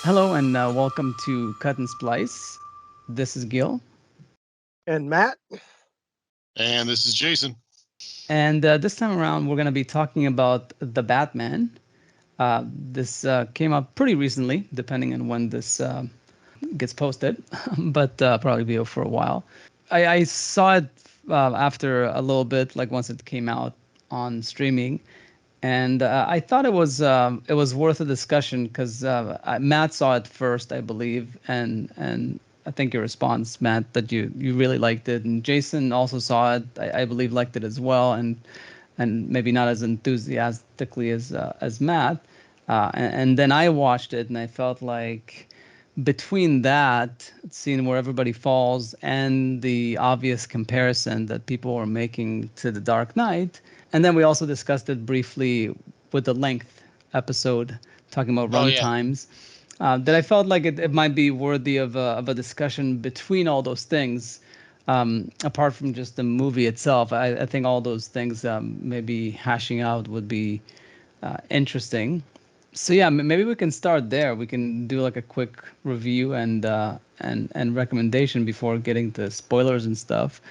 Hello and welcome to Cut and Splice. This is Gil, And Matt, And this is Jason. and this time around we're going to be talking about the Batman. This came up pretty recently, depending on when this gets posted, but probably be out for a while. I saw it after a little bit, like once it came out on streaming, and I thought it was worth a discussion because Matt saw it first, I believe, and I think your response, Matt, that you really liked it, and Jason also saw it, I believe, liked it as well, and maybe not as enthusiastically as Matt, and then I watched it and I felt like between that scene where everybody falls and the obvious comparison that people were making to The Dark Knight, and then we also discussed it briefly with the length episode talking about Oh yeah, runtimes. That I felt like it might be worthy of a discussion between all those things, apart from just the movie itself. I think all those things maybe hashing out would be interesting. So yeah, maybe we can start there. We can do like a quick review and recommendation before getting to spoilers and stuff.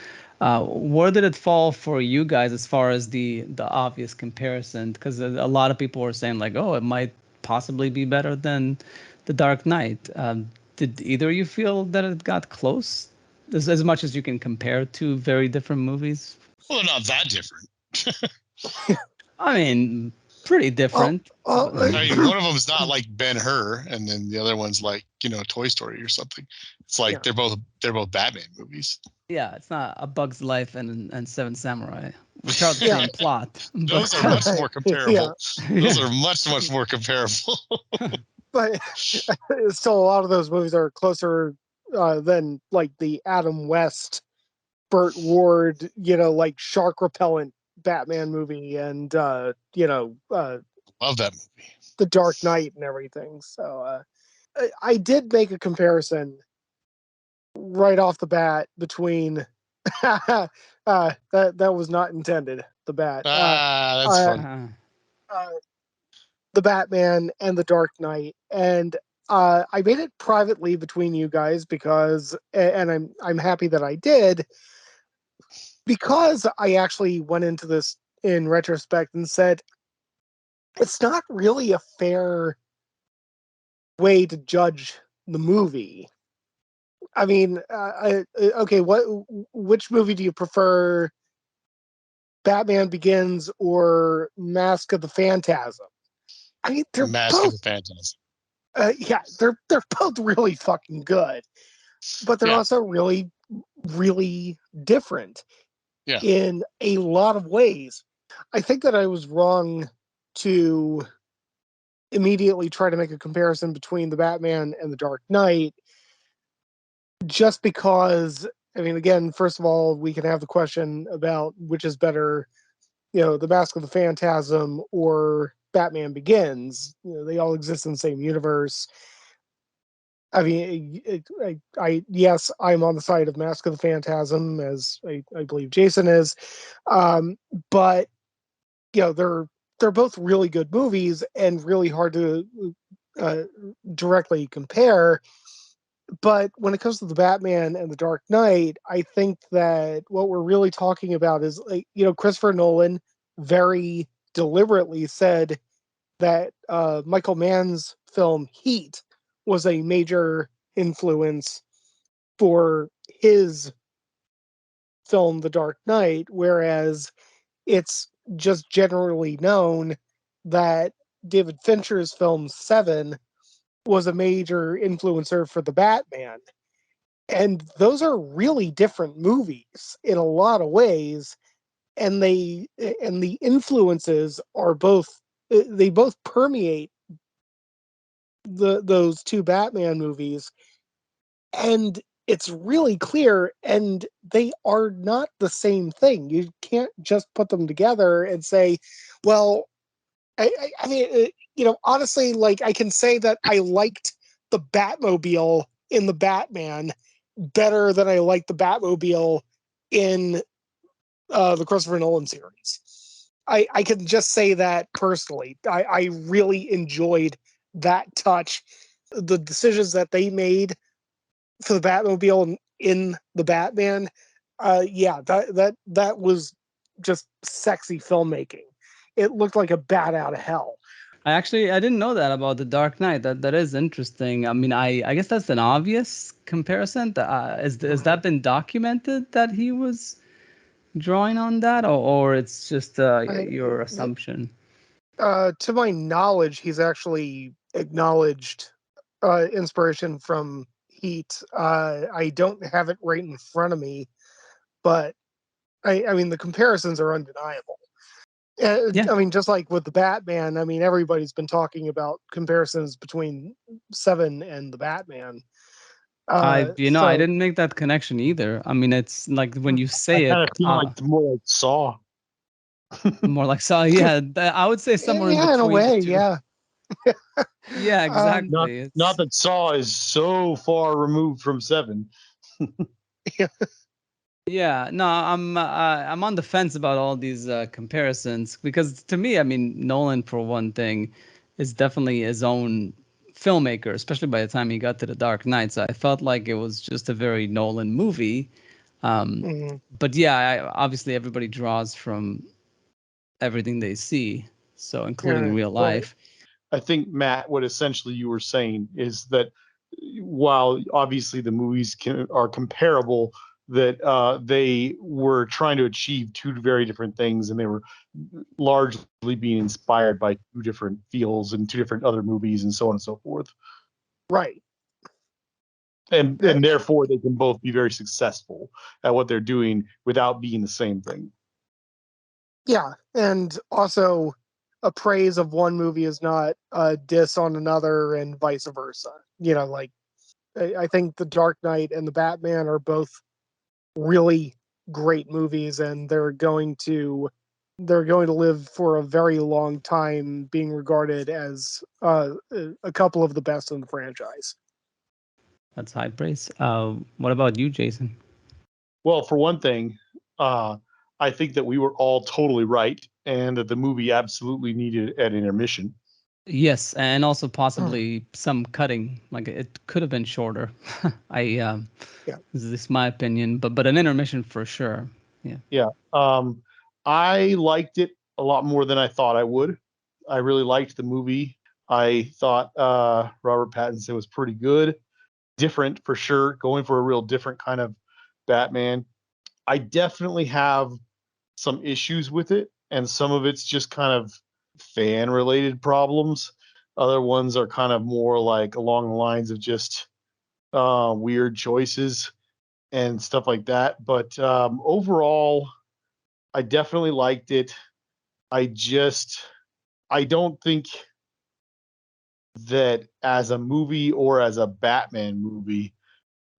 Where did it fall for you guys as far as the obvious comparison? Because a lot of people were saying like, oh, it might possibly be better than The Dark Knight. Did either of you feel that it got close as much as you can compare two very different movies? well, they're not that different. I mean, pretty oh, different. oh, But I mean, one of them's not like Ben-Hur, and then the other one's like Toy Story or something. It's like yeah, they're both Batman movies. yeah, it's not A Bug's Life and Seven Samurai, which are the yeah, same plot, Those but are much more yeah. comparable. Those yeah, are much more comparable. But still, a lot of those movies are closer than like the Adam West, Burt Ward, like shark repellent Batman movie, and Love that movie. the Dark Knight and everything. So I did make a comparison right off the bat between that was not intended. The bat. That's Uh, fun. uh, the Batman and the Dark Knight, and I made it privately between you guys because, and I'm happy that I did because I actually went into this in retrospect and said it's not really a fair way to judge the movie. I mean, okay, which movie do you prefer, Batman Begins or Mask of the Phantasm? I mean, they're Mask of both the Phantasm. yeah, they're both really fucking good, but they're Yeah, also really really different yeah. in a lot of ways. I think that I was wrong to immediately try to make a comparison between the Batman and the Dark Knight just because I mean again, first of all, we can have the question about which is better, the Mask of the Phantasm or Batman Begins. They all exist in the same universe. I mean, yes, I'm on the side of Mask of the Phantasm, as I believe Jason is, um, but they're both really good movies and really hard to uh, directly compare. But when it comes to the Batman and the Dark Knight, I think that what we're really talking about is like Christopher Nolan very deliberately said that Michael Mann's film Heat was a major influence for his film The Dark Knight, whereas it's just generally known that David Fincher's film Seven was a major influencer for the Batman. And those are really different movies in a lot of ways, and the influences are both they both permeate those two Batman movies, and it's really clear, and they are not the same thing. You can't just put them together and say, well, I mean, honestly, like I can say that I liked the Batmobile in the Batman better than I liked the Batmobile in the Christopher Nolan series. I can just say that personally. I really enjoyed that touch the decisions that they made for the Batmobile in the Batman, that was just sexy filmmaking. It looked like a bat out of hell. I didn't know that about the Dark Knight. That is interesting. I mean, I guess that's an obvious comparison. Has that been documented that he was drawing on that, or it's just your assumption? To my knowledge, he's actually acknowledged inspiration from Heat. I don't have it right in front of me, but I mean the comparisons are undeniable. Yeah. I mean, just like with the Batman, I mean everybody's been talking about comparisons between Seven and the Batman. I So didn't make that connection either. I mean, it's like when you I say kind it, of feel like it's more like Saw. more like so. Yeah, I would say somewhere in yeah, in a between way, the two. yeah. Yeah, exactly. Not that Saw is so far removed from Seven. Yeah, no, I'm on the fence about all these comparisons because to me, I mean, Nolan for one thing is definitely his own filmmaker, especially by the time he got to The Dark Knight. So I felt like it was just a very Nolan movie. Mhm. But yeah, obviously everybody draws from everything they see, so including real Well, life. I think, Matt, what essentially you were saying is that while obviously the movies are comparable, that they were trying to achieve two very different things, and they were largely being inspired by two different feels and two different other movies and so on and so forth. Right. And therefore they can both be very successful at what they're doing without being the same thing. Yeah, and also a praise of one movie is not a diss on another, and vice versa. You know, like I think The Dark Knight and the Batman are both really great movies, and they're going to live for a very long time, being regarded as a couple of the best in the franchise. That's high praise. What about you, Jason? Well, for one thing, I think that we were all totally right, and that the movie absolutely needed an intermission. Yes, and also possibly some cutting. Like it could have been shorter. Yeah. This is my opinion, but an intermission for sure. Yeah. Yeah. I liked it a lot more than I thought I would. I really liked the movie. I thought Robert Pattinson was pretty good. Different for sure, going for a real different kind of Batman. I definitely have some issues with it, and some of it's just kind of fan related problems. Other ones are kind of more like along the lines of just weird choices and stuff like that. But overall, I definitely liked it. I don't think that as a movie or as a Batman movie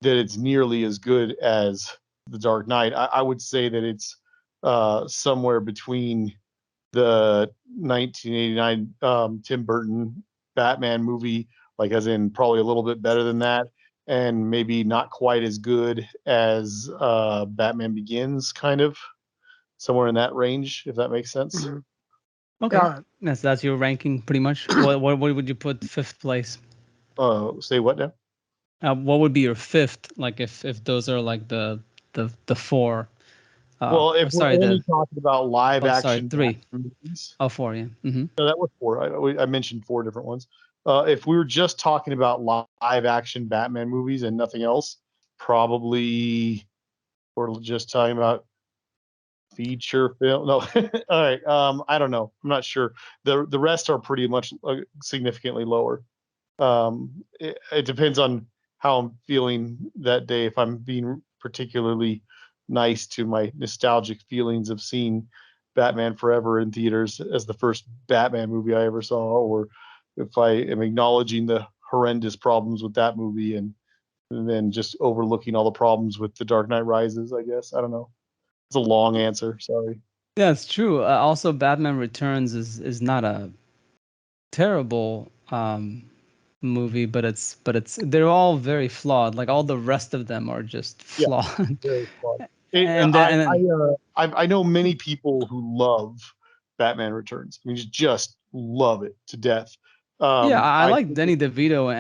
that it's nearly as good as The Dark Knight. I would say that it's somewhere between the 1989 Tim Burton Batman movie, like as in probably a little bit better than that, and maybe not quite as good as Batman Begins, kind of somewhere in that range, if that makes sense. Mhm. Okay. Yeah. That's your ranking pretty much. What would you put fifth place? Say what now? What would be your fifth? Like if those are like the four. Well, Or if we're sorry, only talking about live action three. Batman movies, Oh, four. Yeah. Mm-hmm. no, that was four. I mentioned four different ones. If we were just talking about live action Batman movies and nothing else, probably we're just talking about feature film. No, all right. I don't know. I'm not sure. The rest are pretty much significantly lower. It depends on how I'm feeling that day. If I'm being particularly nice to my nostalgic feelings of seeing Batman Forever in theaters as the first Batman movie I ever saw, or if I am acknowledging the horrendous problems with that movie and then just overlooking all the problems with The Dark Knight Rises, I guess. I don't know. It's a long answer. Sorry. Yeah, it's true. Also, Batman Returns is not a terrible movie, but it's they're all very flawed. Like all the rest of them are just Yeah, flawed. very fun. And then I know many people who love Batman Returns. I mean, just love it to death. Yeah, I I like think Danny DeVito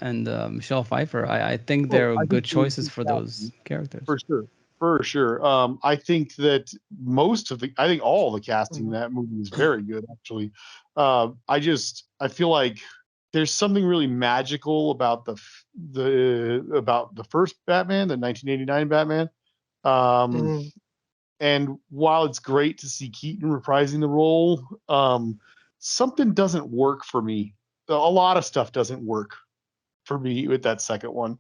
and Michelle Pfeiffer. I think they're I good think really choices good for those casting, characters. for sure. For sure. I think that I think all the casting in that movie is very good, actually. I feel like there's something really magical about the first Batman, the 1989 Batman. Um, Mhm. and while it's great to see Keaton reprising the role, something doesn't work for me. A lot of stuff doesn't work for me with that second one.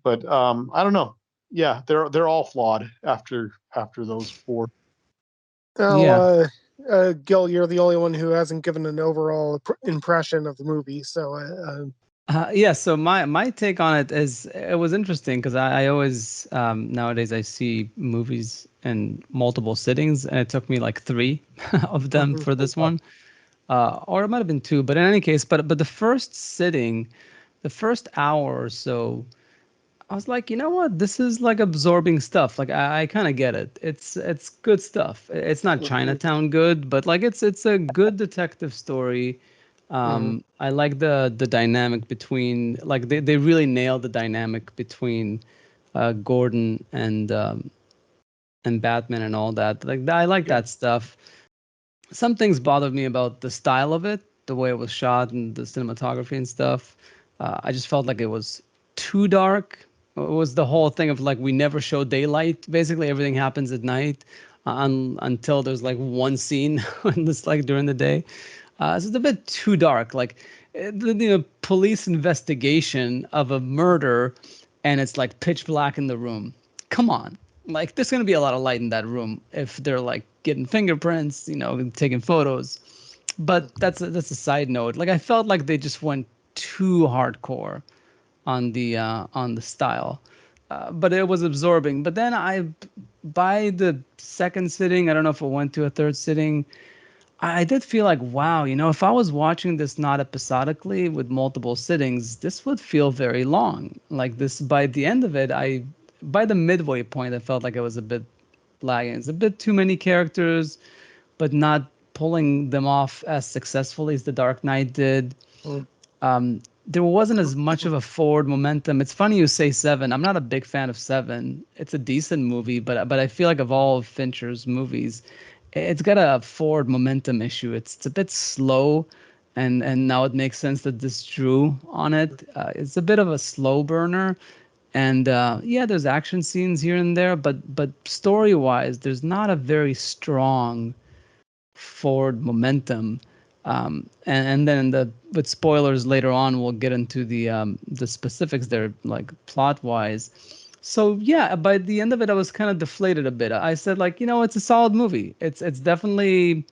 But I don't know. Yeah, they're all flawed after those four. Now, Yeah. Gil, you're the only one who hasn't given an overall impression of the movie. So, Yeah, so my take on it is it was interesting because I always nowadays I see movies in multiple sittings, and it took me like three of them mhm. for this one, or it might have been two, but in any case, but the first sitting, the first hour or so, I was like, you know what, this is like absorbing stuff. Like I kind of get it. It's good stuff. It's not Mhm. Chinatown good, but like it's a good detective story. Mhm. I like the dynamic between like they really nailed the dynamic between Gordon and Batman and all that. Like I like Yeah. that stuff. Some things bothered me about the style of it, the way it was shot and the cinematography and stuff. I just felt like it was too dark. It was the whole thing of like we never show daylight. Basically, everything happens at night until there's like one scene when it's like during the day. So it's a bit too dark. Like the police investigation of a murder, and it's like pitch black in the room. Come on, like there's gonna be a lot of light in that room if they're like getting fingerprints, taking photos. But that's a side note. Like I felt like they just went too hardcore on the style, but it was absorbing. But then by the second sitting, I don't know if it went to a third sitting, I did feel like, wow, if I was watching this not episodically with multiple sittings, this would feel very long. Like this, by the end of it, by the midway point, I felt like it was a bit lagging. It's a bit too many characters, but not pulling them off as successfully as The Dark Knight did. Mhm. There wasn't as much of a forward momentum. It's funny you say Seven. I'm not a big fan of Seven. It's a decent movie, but I feel like of all of Fincher's movies, it's got a forward momentum issue. It's a bit slow, and now it makes sense that this drew on it. It's a bit of a slow burner, and yeah, there's action scenes here and there, but story wise, there's not a very strong forward momentum. And then with spoilers later on, we'll get into the specifics there, like plot wise. So yeah, by the end of it, I was kind of deflated a bit. I said like, it's a solid movie. It's definitely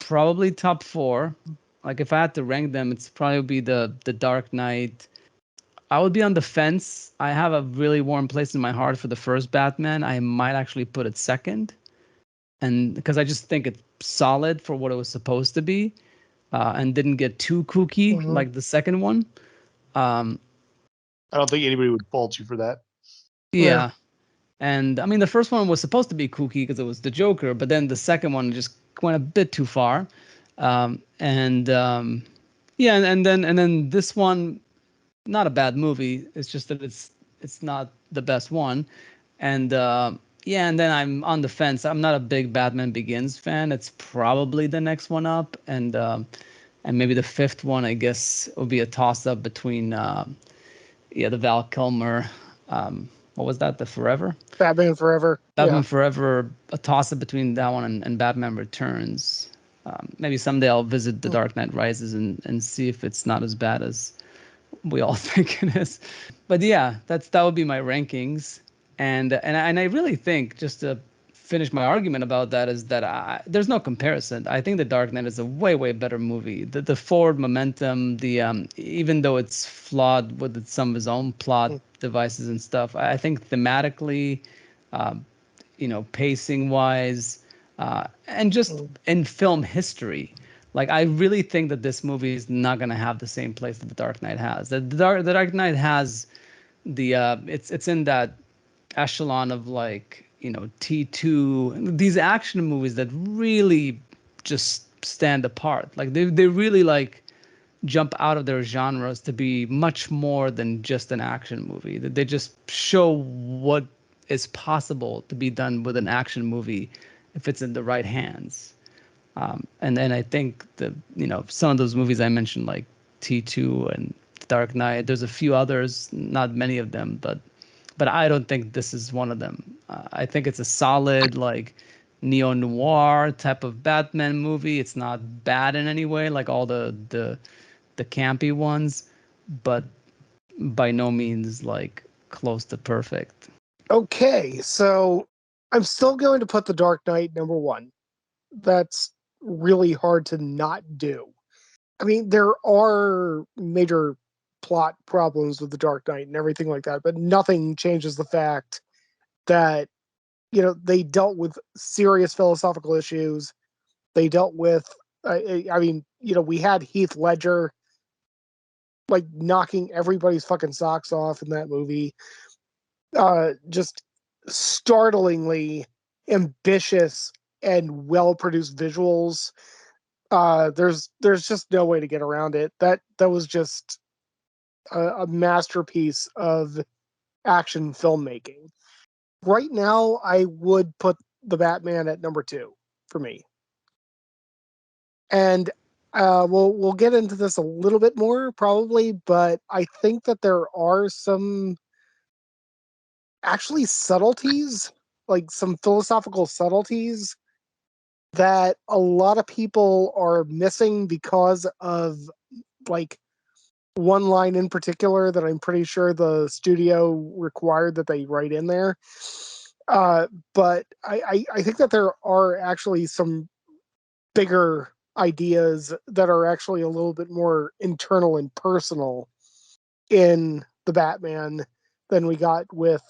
probably top four. Like if I had to rank them, it's probably be the Dark Knight. I would be on the fence. I have a really warm place in my heart for the first Batman. I might actually put it second, and because I just think it's solid for what it was supposed to be, and didn't get too kooky Mhm. like the second one. Um, I don't think anybody would fault you for that. Yeah. yeah, and I mean the first one was supposed to be kooky because it was the Joker, but then the second one just went a bit too far, and yeah, and then this one, not a bad movie. It's just that it's not the best one, and yeah, and then I'm on the fence. I'm not a big Batman Begins fan. It's probably the next one up, and maybe the fifth one. I guess will be a toss up between yeah, the Val Kilmer. What was that? The Forever. Batman Forever. Batman Yeah. Forever. A toss up between that one and Batman Returns. Maybe someday I'll visit The Mm. Dark Knight Rises and see if it's not as bad as we all think it is. But yeah, that would be my rankings, and I really think, just to finish my argument about that, is that there's no comparison. I think The Dark Knight is a way better movie. The forward momentum, the even though it's flawed with some of his own plot Mm. devices and stuff, I think thematically, um, pacing wise, and just Mm. in film history. Like I really think that this movie is not gonna have the same place that The Dark Knight has. The Dark Knight has it's in that echelon of like T2, these action movies that really just stand apart. Like they really like jump out of their genres to be much more than just an action movie. They just show what is possible to be done with an action movie if it's in the right hands. And then I think some of those movies I mentioned, like T2 and Dark Knight, there's a few others, not many of them, but I don't think this is one of them. I think it's a solid, like, neo-noir type of Batman movie. It's not bad in any way, like all the campy ones, but by no means like close to perfect. Okay, so I'm still going to put The Dark Knight number one. That's really hard to not do. I mean, there are major plot problems with The Dark Knight and everything like that, but nothing changes the fact that, they dealt with serious philosophical issues. They dealt with, I mean, we had Heath Ledger like knocking everybody's fucking socks off in that movie. Just startlingly ambitious and well-produced visuals. There's just no way to get around it. That was just a masterpiece of action filmmaking. Right now, I would put the Batman at number 2 for me. And we'll get into this a little bit more probably, but I think that there are some actually subtleties, like some philosophical subtleties that a lot of people are missing because of like one line in particular that I'm pretty sure the studio required that they write in there. But I think that there are actually some bigger ideas that are actually a little bit more internal and personal in the Batman than we got with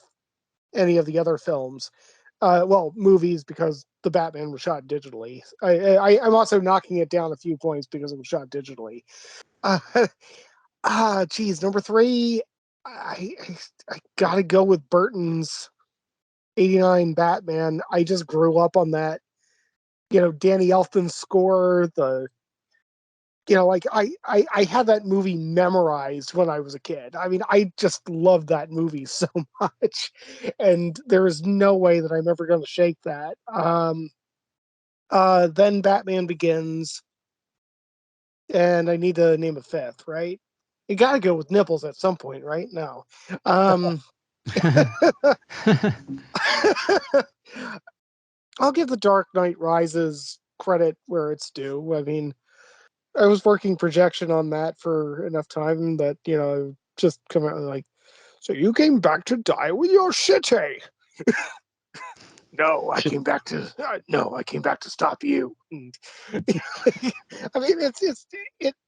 any of the other films. Well, movies, because the Batman was shot digitally. I'm also knocking it down a few points because it was shot digitally. Geez, number 3, I gotta go with Burton's '89 Batman. I just grew up on that. Danny Elfman's score, like I had that movie memorized when I was a kid. I mean, I just love that movie so much, and there is no way that I'm ever going to shake that. Then Batman Begins, and I need to name a fifth, right? You got to go with nipples at some point, right? No. I'll give The Dark Knight Rises credit where it's due. I mean, I was working projection on that for enough time that, just come out like, so you came back to die with your shitty. No, I came back to stop you. And, I mean, it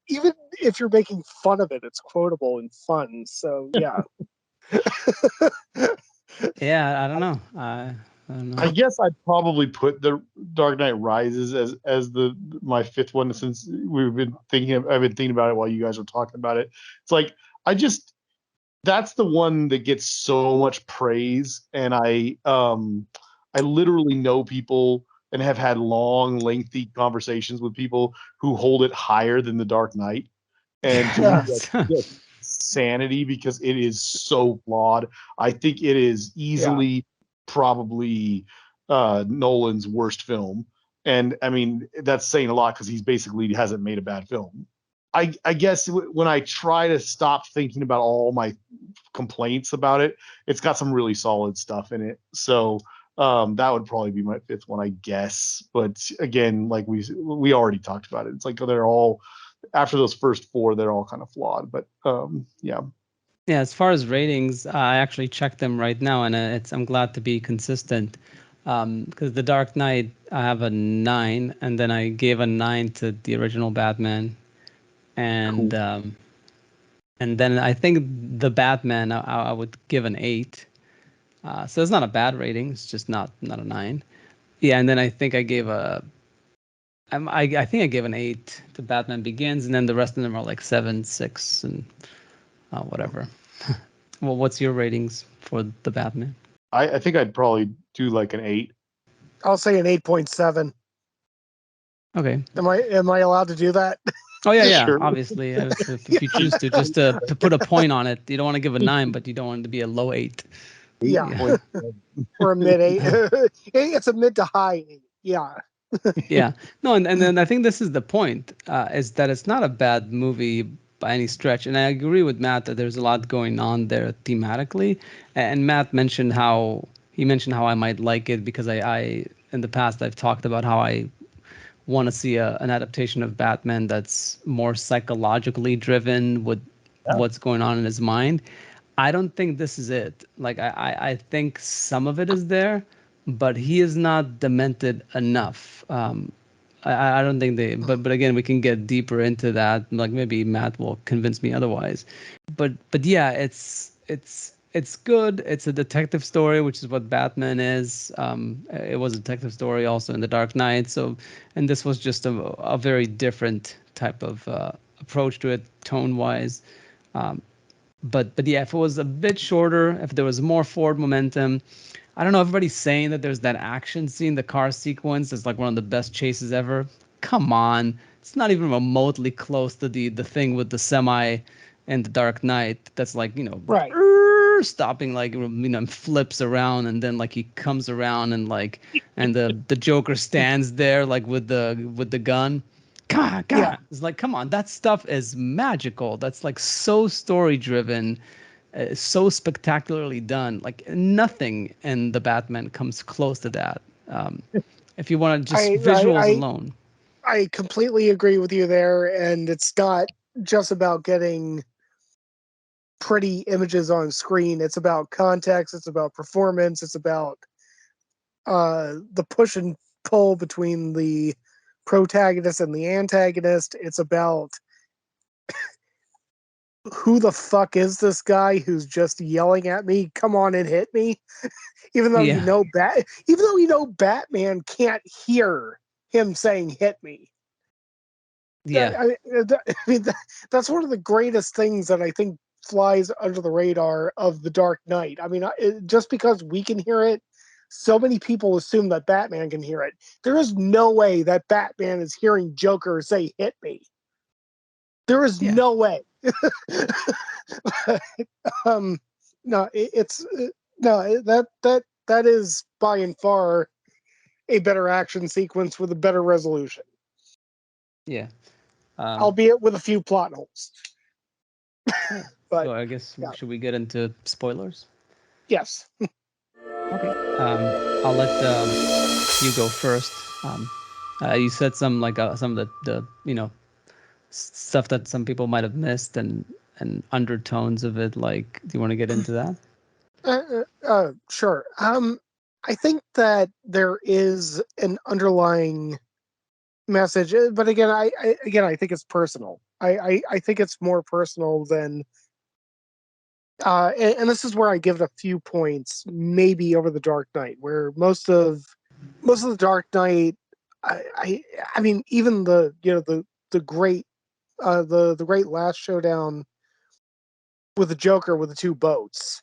even if you're making fun of it, it's quotable and fun. So yeah. Yeah, I don't know. I don't know. I guess I'd probably put the Dark Knight Rises as my fifth one, since I've been thinking about it while you guys were talking about it. It's like that's the one that gets so much praise, and I literally know people and have had long, lengthy conversations with people who hold it higher than the Dark Knight. And to me, that's just sanity, because it is so flawed. I think it is easily probably Nolan's worst film. And I mean, that's saying a lot because he's basically hasn't made a bad film. I guess when I try to stop thinking about all my complaints about it, it's got some really solid stuff in it. So that would probably be my fifth one, I guess. But again, like we already talked about it. It's like they're all, after those first 4, they're all kind of flawed. But yeah. Yeah, as far as ratings, I actually checked them right now, and I'm glad to be consistent. Because The Dark Knight, I have a 9, and then I gave a 9 to the original Batman, and Cool. And then I think the Batman I would give an 8. So it's not a bad rating. It's just not a 9. Yeah, and then I think I gave I think I gave an 8 to Batman Begins, and then the rest of them are like 7, 6, and whatever. Well, what's your ratings for the Batman? I think I'd probably do like an 8. I'll say an 8.7. Okay. Am I allowed to do that? Oh yeah. Sure. Obviously, if you choose to, just to put a point on it. You don't want to give a 9, but you don't want it to be a low 8. Yeah. 8.7. Or a mid 8. It's a mid to high 8. Yeah. Yeah. No, and then I think this is the point, is that it's not a bad movie by any stretch. And I agree with Matt that there's a lot going on there thematically. And Matt mentioned how I might like it because I in the past I've talked about how I want to see an adaptation of Batman that's more psychologically driven with what's going on in his mind. I don't think this is it. Like I think some of it is there, but he is not demented enough. I don't think they. But again, we can get deeper into that. Like maybe Matt will convince me otherwise. But yeah, it's good. It's a detective story, which is what Batman is. It was a detective story also in The Dark Knight. So, and this was just a very different type of approach to it, tone wise. But yeah, if it was a bit shorter, if there was more forward momentum, I don't know. Everybody's saying that there's that action scene, the car sequence is like one of the best chases ever. Come on, it's not even remotely close to the thing with the semi and The Dark Knight. That's like Right. stopping like flips around and then like he comes around and like and the Joker stands there like with the gun. God, Yeah. it's like, come on, that stuff is magical. That's like so story driven, so spectacularly done. Like nothing in the Batman comes close to that. If you want to just visuals alone. I completely agree with you there, and it's not just about getting pretty images on screen. It's about context. It's about performance. It's about the push and pull between the protagonist and the antagonist. It's about who the fuck is this guy who's just yelling at me? Come on and hit me, even though Yeah. even though Batman can't hear him saying "hit me." Yeah. That's one of the greatest things that I think flies under the radar of The Dark Knight. I mean, just because we can hear it, so many people assume that Batman can hear it. There is no way that Batman is hearing Joker say "hit me." There is Yeah. no way. No, it's no that is by and far a better action sequence with a better resolution, Yeah. albeit with a few plot holes. But So I guess yeah. should we get into spoilers? Yes. Okay. I'll let you go first. You said some of the stuff that some people might have missed and undertones of it. Like, do you want to get into that? Sure. I think that there is an underlying message, but again, I think it's personal. I think it's more personal than, and this is where I give it a few points, maybe over The Dark Knight, where most of The Dark Knight, I mean, even the great the great last showdown with the Joker with the two boats.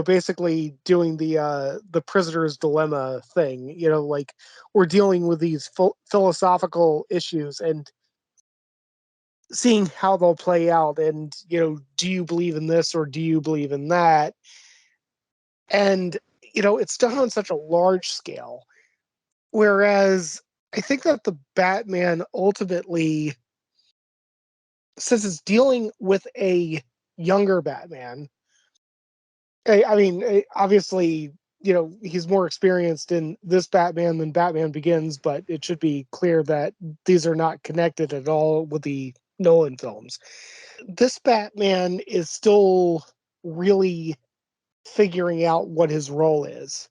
Basically doing the prisoner's dilemma thing. Like we're dealing with these philosophical issues and seeing how they'll play out. And do you believe in this or do you believe in that? And it's done on such a large scale. Whereas I think that the Batman ultimately, since it's dealing with a younger Batman, I mean, obviously, he's more experienced in this Batman than Batman Begins, but it should be clear that these are not connected at all with the Nolan films. This Batman is still really figuring out what his role is.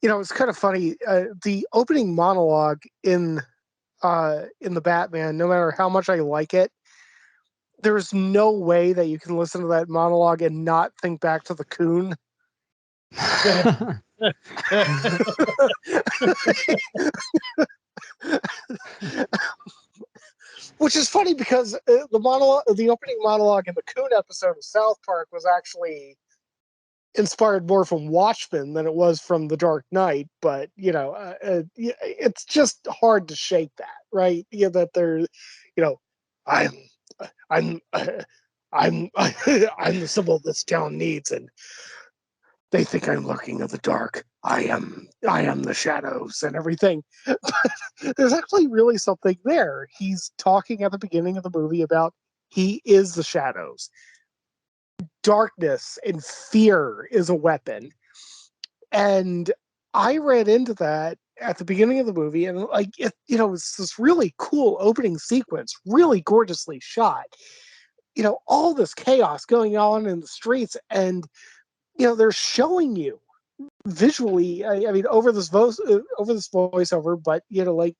It's kind of funny. The opening monologue in the Batman, no matter how much I like it, there's no way that you can listen to that monologue and not think back to the Coon. Which is funny because the opening monologue in the Coon episode of South Park was actually inspired more from Watchmen than it was from The Dark Knight. But it's just hard to shake that, right? That they're, I'm I'm I'm I'm the symbol this town needs, and they think I'm lurking in the dark. I am the shadows and everything. But there's actually really something there. He's talking at the beginning of the movie about he is the shadows. Darkness and fear is a weapon. And I read into that at the beginning of the movie, and like it's this really cool opening sequence, really gorgeously shot. All this chaos going on in the streets, and they're showing you visually. I mean, over this voiceover, but like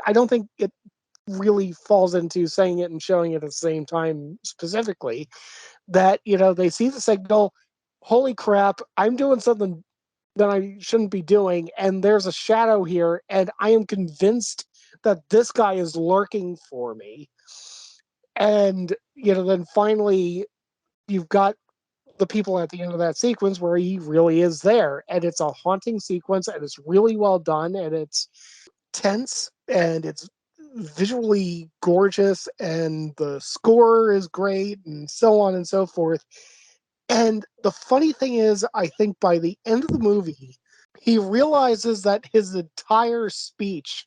I don't think it really falls into saying it and showing it at the same time specifically. That they see the signal. Holy crap! I'm doing something that I shouldn't be doing, and there's a shadow here, and I am convinced that this guy is lurking for me. And then finally you've got the people at the end of that sequence where he really is there, and it's a haunting sequence, and it's really well done, and it's tense, and it's visually gorgeous, and the score is great, and so on and so forth. And the funny thing is, I think by the end of the movie, he realizes that his entire speech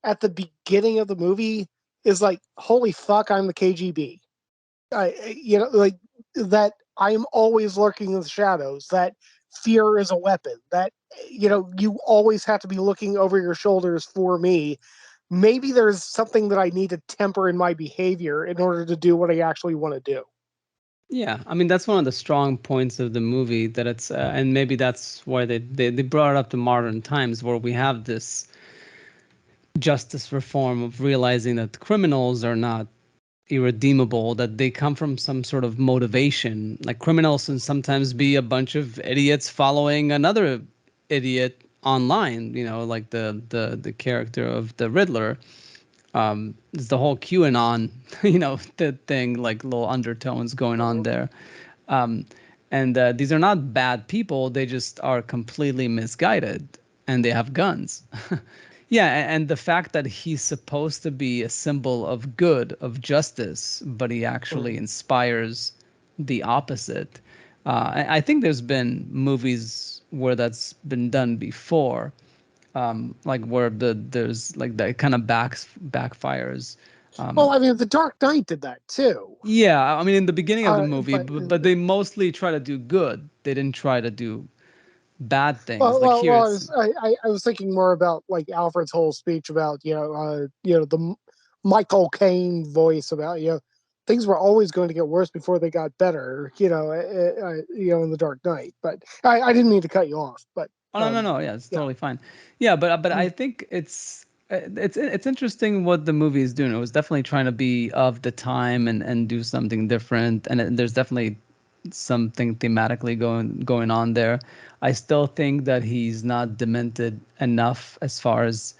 at the beginning of the movie is like, "Holy fuck, I'm the KGB." Like that. I'm always lurking in the shadows. That fear is a weapon. That you always have to be looking over your shoulders for me. Maybe there's something that I need to temper in my behavior in order to do what I actually want to do. Yeah, I mean that's one of the strong points of the movie that it's and maybe that's why they brought it up to modern times where we have this justice reform of realizing that criminals are not irredeemable, that they come from some sort of motivation. Like criminals can sometimes be a bunch of idiots following another idiot online, like the character of the Riddler. It's the whole QAnon, the thing, like little undertones going on there. Um, and these are not bad people. They just are completely misguided and they have guns. Yeah, and the fact that he's supposed to be a symbol of good, of justice, but he actually inspires the opposite. I think there's been movies where that's been done before, like where there's like that kind of backfires. Well, I mean, The Dark Knight did that too. Yeah, I mean, in the beginning of the movie, But but they mostly try to do good. They didn't try to do bad things. well, Like well, here, well it's I was thinking more about like Alfred's whole speech about the Michael Caine voice about things were always going to get worse before they got better. In The Dark Knight. But I didn't mean to cut you off. But oh no, yeah, it's yeah. totally fine. Yeah, but I think it's interesting what the movie is doing. It was definitely trying to be of the time and do something different, and there's definitely something thematically going on there. I still think that he's not demented enough as far as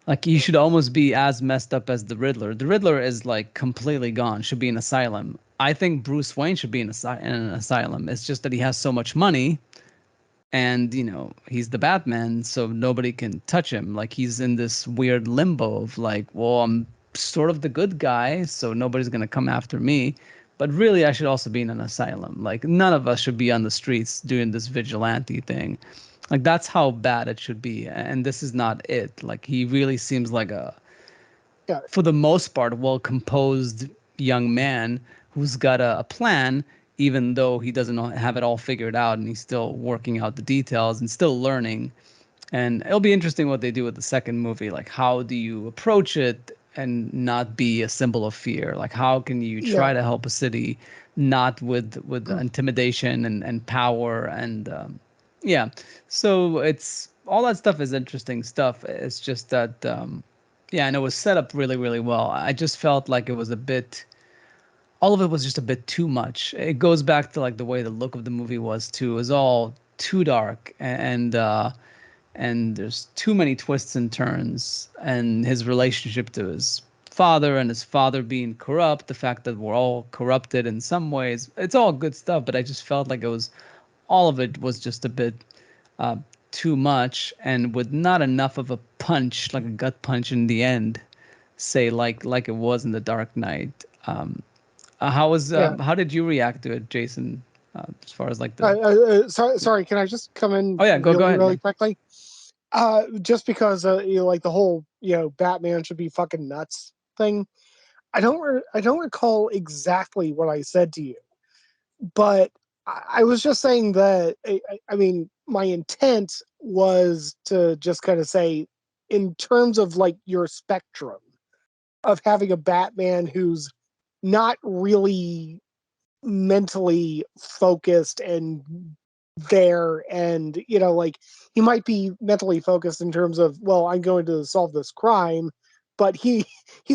like he should almost be as messed up as the Riddler. The Riddler is like completely gone, should be in asylum. I think Bruce Wayne should be in an asylum. It's just that he has so much money and he's the Batman, so nobody can touch him. Like he's in this weird limbo of like, well, I'm sort of the good guy, so nobody's gonna come after me, but really I should also be in an asylum. Like none of us should be on the streets doing this vigilante thing. Like that's how bad it should be, and this is not it. Like he really seems like Yeah. for the most part, well-composed young man who's got a plan, even though he doesn't have it all figured out and he's still working out the details and still learning. And it'll be interesting what they do with the second movie. Like, how do you approach it and not be a symbol of fear? Like, how can you try Yeah. to help a city not with intimidation and power and yeah. So it's all that stuff is interesting stuff. It's just that yeah, and it was set up really, really well. I just felt like it was a bit, all of it was just a bit too much. It goes back to like the way the look of the movie was too. It was all too dark and there's too many twists and turns. And his relationship to his father and his father being corrupt, the fact that we're all corrupted in some ways, it's all good stuff. But I just felt like it was, all of it was just a bit uh, too much and with not enough of a punch, like a gut punch in the end say like it was in The Dark Knight. How did you react to it, Jason? As far as like the Sorry, can I just come in oh yeah, go ahead. really quickly? Just because like the whole Batman should be fucking nuts thing. I don't recall exactly what I said to you, but I was just saying that I mean my intent was to just kind of say, in terms of like your spectrum of having a Batman who's not really mentally focused and there, and like he might be mentally focused in terms of, well, I'm going to solve this crime, but he's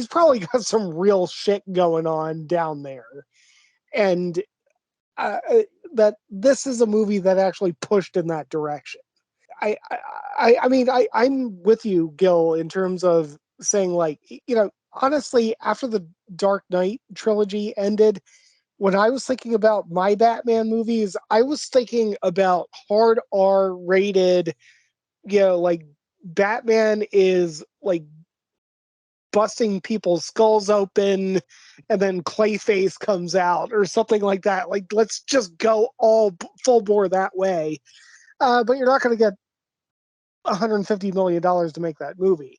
probably got some real shit going on down there. And that this is a movie that actually pushed in that direction. I mean, I'm with you, Gil, in terms of saying, like, honestly, after the Dark Knight trilogy ended, when I was thinking about my Batman movies, I was thinking about hard R rated, like Batman is like busting people's skulls open and then Clayface comes out or something like that. Like, let's just go all full bore that way. But you're not going to get $150 million to make that movie.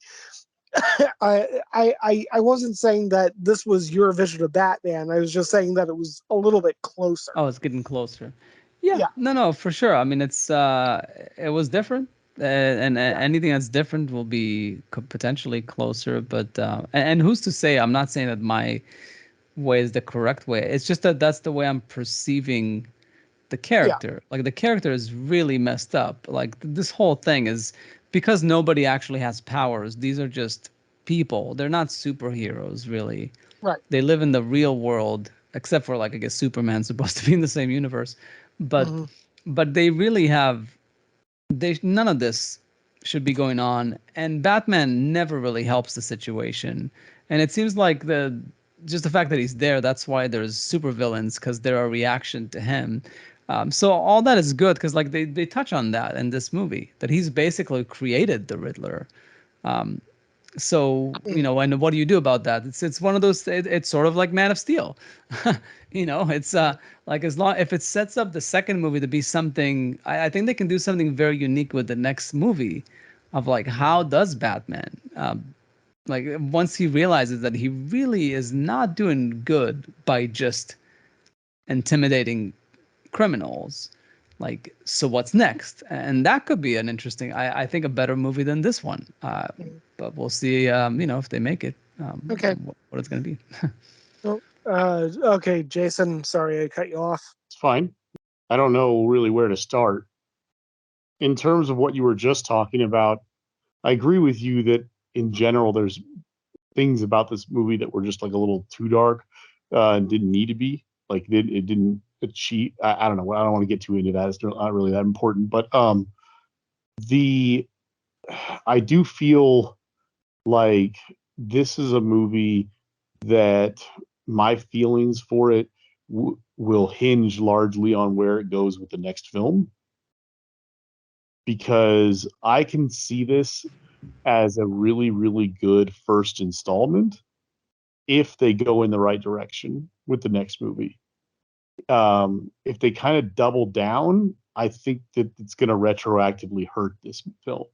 I wasn't saying that this was your vision of Batman. I was just saying that it was a little bit closer. Oh, it's getting closer. Yeah, Yeah. no, for sure. I mean, it was different, and anything that's different will be potentially closer. But and who's to say? I'm not saying that my way is the correct way. It's just that that's the way I'm perceiving the Yeah. character. Like the character is really messed up. Like this whole thing is because nobody actually has powers. These are just people. They're not superheroes, really. Right. They live in the real world, except for like I guess Superman's supposed to be in the same universe, but Mm-hmm. but they really have none of this should be going on, and Batman never really helps the situation. And it seems like the fact that he's there, that's why there's supervillains, because they're a reaction to him. So all that is good because like they touch on that in this movie that he's basically created the Riddler. So and what do you do about that? It's one of those. It's sort of like Man of Steel. It's like as long if it sets up the second movie to be something, I think they can do something very unique with the next movie, of like how does Batman, like once he realizes that he really is not doing good by just intimidating criminals, like so what's next? And that could be an interesting, I think a better movie than this one, but we'll see if they make it, Okay. what it's going to be. Well, okay, Jason, sorry I cut you off. It's fine. I don't know really where to start. In terms of what you were just talking about, I agree with you that in general, there's things about this movie that were just like a little too dark, and didn't need to be. Like it didn't achieve. I don't know. I don't want to get too into that. It's not really that important. But the I do feel like this is a movie that my feelings for it will hinge largely on where it goes with the next film, because I can see this as a really, really good first installment if they go in the right direction with the next movie. If they kind of double down, I think that it's going to retroactively hurt this film.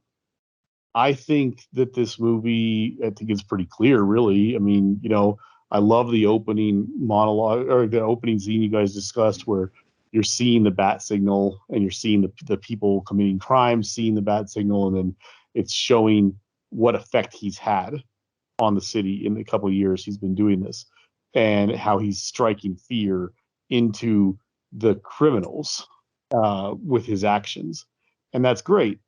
I think that this movie, I think it's pretty clear, really. I mean, I love the opening monologue or the opening scene you guys discussed where you're seeing the bat signal and you're seeing the people committing crimes, seeing the bat signal, and then it's showing what effect he's had on the city in the couple of years he's been doing this, and how he's striking fear into the criminals with his actions. And that's great.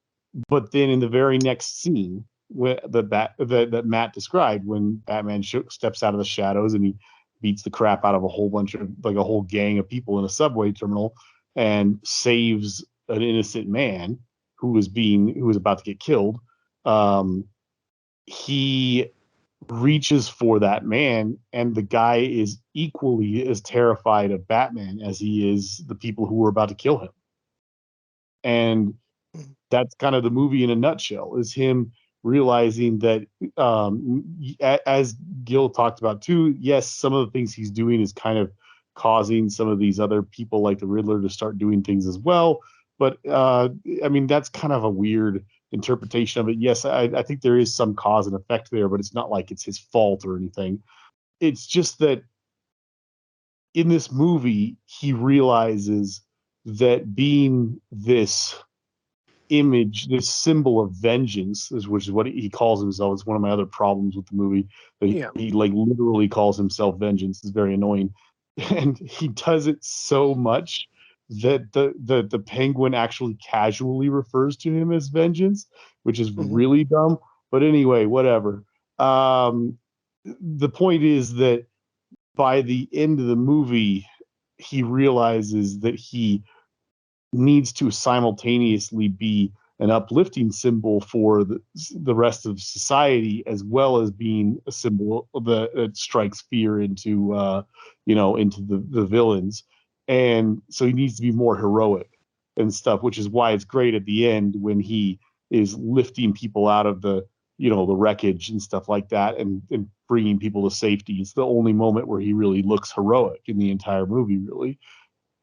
But then in the very next scene that Matt described, when Batman steps out of the shadows and he beats the crap out of a whole bunch of, like, a whole gang of people in a subway terminal and saves an innocent man who was about to get killed, he reaches for that man, and the guy is equally as terrified of Batman as he is the people who were about to kill him. And that's kind of the movie in a nutshell, is him realizing that, as Gil talked about too, yes, some of the things he's doing is kind of causing some of these other people like the Riddler to start doing things as well. But I mean, that's kind of a weird interpretation of it. Yes, I think there is some cause and effect there, but it's not like it's his fault or anything. It's just that in this movie, he realizes that being this image, this symbol of vengeance, which is what he calls himself. It's one of my other problems with the movie that he like literally calls himself vengeance. Is very annoying, and he does it so much that the Penguin actually casually refers to him as vengeance, which is really dumb. But anyway, whatever. The point is that by the end of the movie, he realizes that he needs to simultaneously be an uplifting symbol for the rest of society, as well as being a symbol that strikes fear into into the villains. And so he needs to be more heroic and stuff, which is why it's great at the end when he is lifting people out of the the wreckage and stuff like that, and bringing people to safety. It's the only moment where he really looks heroic in the entire movie, really.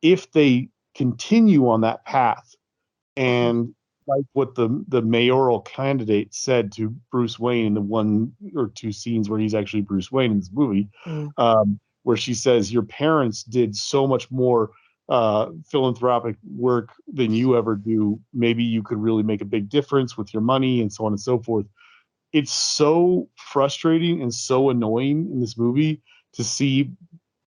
If they continue on that path, and like what the mayoral candidate said to Bruce Wayne in the one or two scenes where he's actually Bruce Wayne in this movie, where she says, your parents did so much more philanthropic work than you ever do. Maybe you could really make a big difference with your money, and so on and so forth. It's so frustrating and so annoying in this movie to see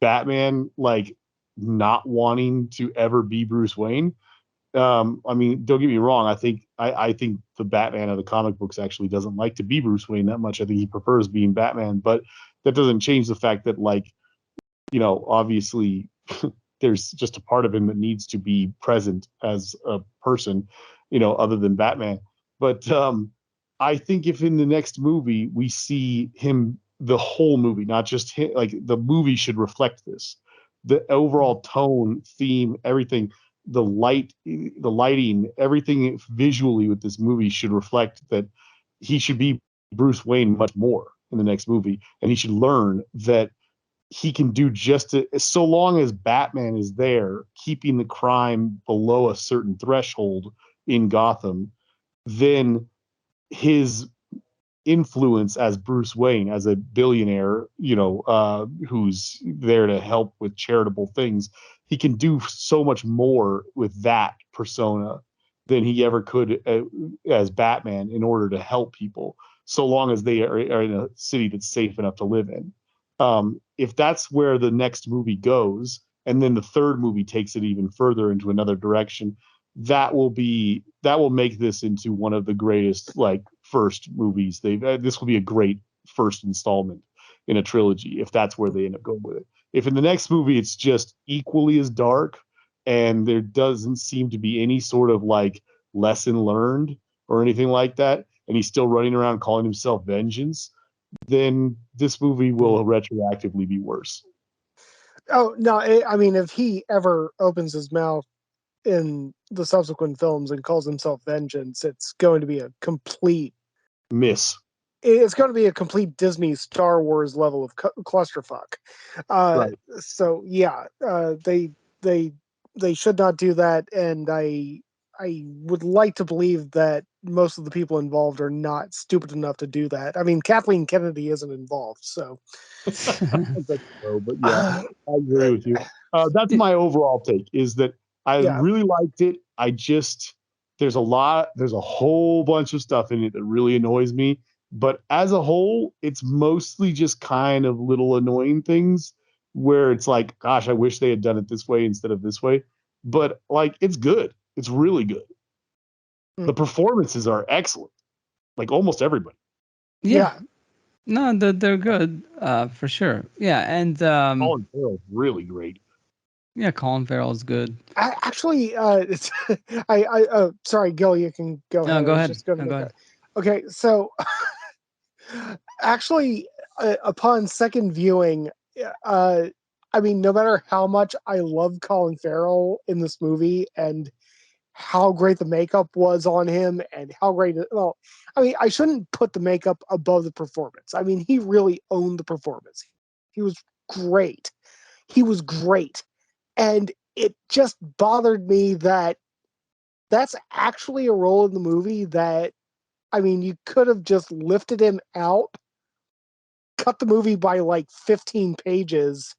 Batman like not wanting to ever be Bruce Wayne. I mean, don't get me wrong. I think the Batman of the comic books actually doesn't like to be Bruce Wayne that much. I think he prefers being Batman, but that doesn't change the fact that, like, obviously there's just a part of him that needs to be present as a person, other than Batman. But I think if in the next movie we see him, the whole movie, not just him, like the movie should reflect this, the overall tone, theme, everything, the lighting, everything visually with this movie should reflect that he should be Bruce Wayne much more in the next movie, and he should learn that he can do so long as Batman is there, keeping the crime below a certain threshold in Gotham, then his influence as Bruce Wayne, as a billionaire, who's there to help with charitable things, he can do so much more with that persona than he ever could as Batman in order to help people, so long as they are in a city that's safe enough to live in. If that's where the next movie goes, and then the third movie takes it even further into another direction, that will make this into one of the greatest, like, first movies. This will be a great first installment in a trilogy if that's where they end up going with it. If in the next movie it's just equally as dark and there doesn't seem to be any sort of like lesson learned or anything like that, and he's still running around calling himself Vengeance, then this movie will retroactively be worse. Oh no! I mean, if he ever opens his mouth in the subsequent films and calls himself Vengeance, it's going to be a complete miss. It's going to be a complete Disney Star Wars level of clusterfuck. Right. So yeah, they should not do that, and I would like to believe that most of the people involved are not stupid enough to do that. I mean, Kathleen Kennedy isn't involved, so. But yeah, I agree with you. That's my overall take, is that I really liked it. There's a whole bunch of stuff in it that really annoys me. But as a whole, it's mostly just kind of little annoying things where it's like, gosh, I wish they had done it this way instead of this way. But like, it's good. It's really good. The performances are excellent. Like almost everybody. Yeah. No, they're good, for sure. Yeah, and Colin Farrell's really great. Yeah, Colin Farrell's good. Actually, it's sorry, Gil, you can go ahead. No, go I was ahead. just going to No, make go that. Okay, so actually, upon second viewing, I mean, no matter how much I love Colin Farrell in this movie, and how great the makeup was on him and how great well, I mean, I shouldn't put the makeup above the performance. I mean, he really owned the performance. He was great. He was great. And it just bothered me that that's actually a role in the movie that, I mean, you could have just lifted him out, cut the movie by like 15 pages,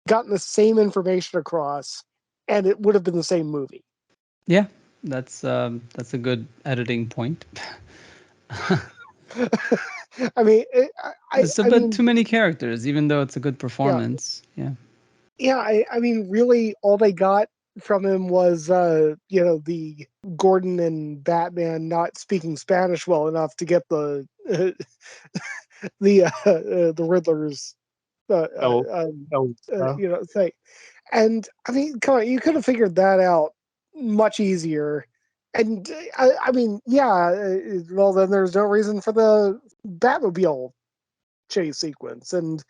gotten the same information across, and it would have been the same movie. Yeah, that's a good editing point. I mean, It's a I bit mean, too many characters, even though it's a good yeah, performance. Yeah. yeah. I mean, really, all they got from him was, you know, the Gordon and Batman not speaking Spanish well enough to get the the Riddler's, El, El, you know, thing. And I mean, come on, you could have figured that out much easier. And I mean, yeah, well, then there's no reason for the Batmobile chase sequence, and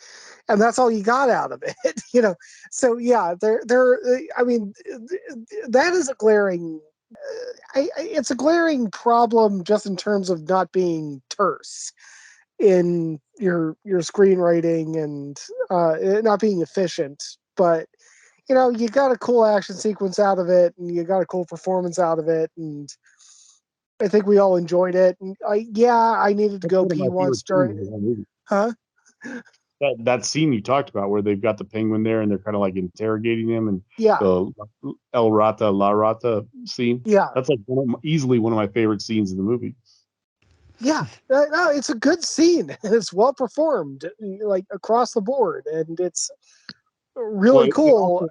that's all you got out of it, you know. So yeah, I mean, that is a glaring. It's a glaring problem just in terms of not being terse in your screenwriting and not being efficient, but you know, you got a cool action sequence out of it, and you got a cool performance out of it, and I think we all enjoyed it. And I needed to that's go one of pee my favorite once scenes during, in the whole movie. huh? That scene you talked about where they've got the penguin there and they're kind of like interrogating him, and Yeah, the El Rata La Rata scene. yeah, That's like easily one of my favorite scenes in the movie. yeah. No, it's a good scene. It's well performed, like across the board, and it's Well, really it cool. also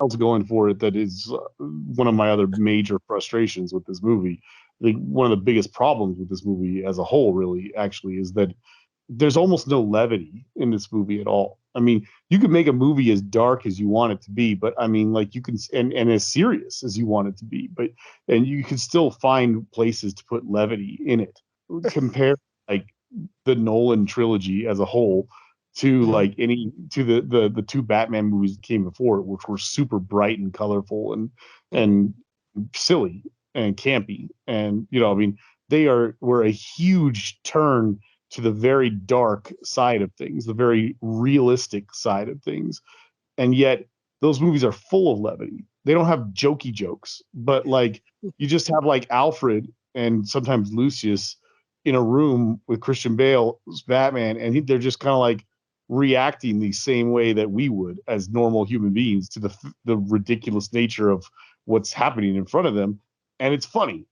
else going for it that is one of my other major frustrations with this movie. I think one of the biggest problems with this movie as a whole, really, actually, is that there's almost no levity in this movie at all. I mean, you could make a movie as dark as you want it to be, but I mean, like you can, and as serious as you want it to be, but and you can still find places to put levity in it. Compare like the Nolan trilogy as a whole to like any to the two Batman movies that came before it, which were super bright and colorful and silly and campy, and you know, I mean, were a huge turn to the very dark side of things, the very realistic side of things, and yet those movies are full of levity. They don't have jokey jokes, but like you just have like Alfred and sometimes Lucius in a room with Christian Bale's Batman, and they're just kind of like reacting the same way that we would as normal human beings to the ridiculous nature of what's happening in front of them, and it's funny.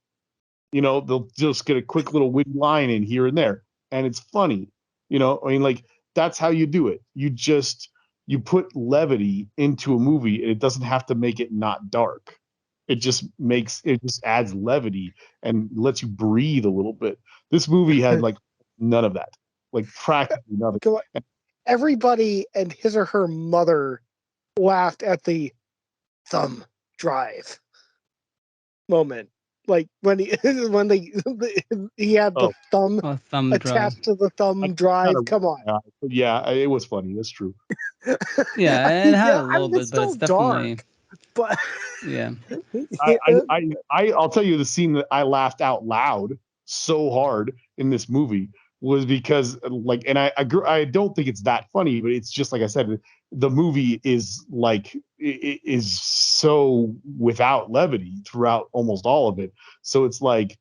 You know, they'll just get a quick little witty line in here and there, and it's funny. You know, I mean, like that's how you do it. You put levity into a movie, and it doesn't have to make it not dark. It just adds levity and lets you breathe a little bit. This movie had like none of that, like practically nothing. Everybody and his or her mother laughed at the thumb drive moment. Like when he when he had the Oh, thumb Thumb drive. attached to the thumb drive. Come on. Yeah, it was funny. That's true. Yeah, it had Yeah, a I little mean, bit, it's but still it's definitely, dark, but yeah. I'll tell you the scene that I laughed out loud so hard in this movie was because like, and I don't think it's that funny, but it's just like I said, the movie is like is so without levity throughout almost all of it. So it's like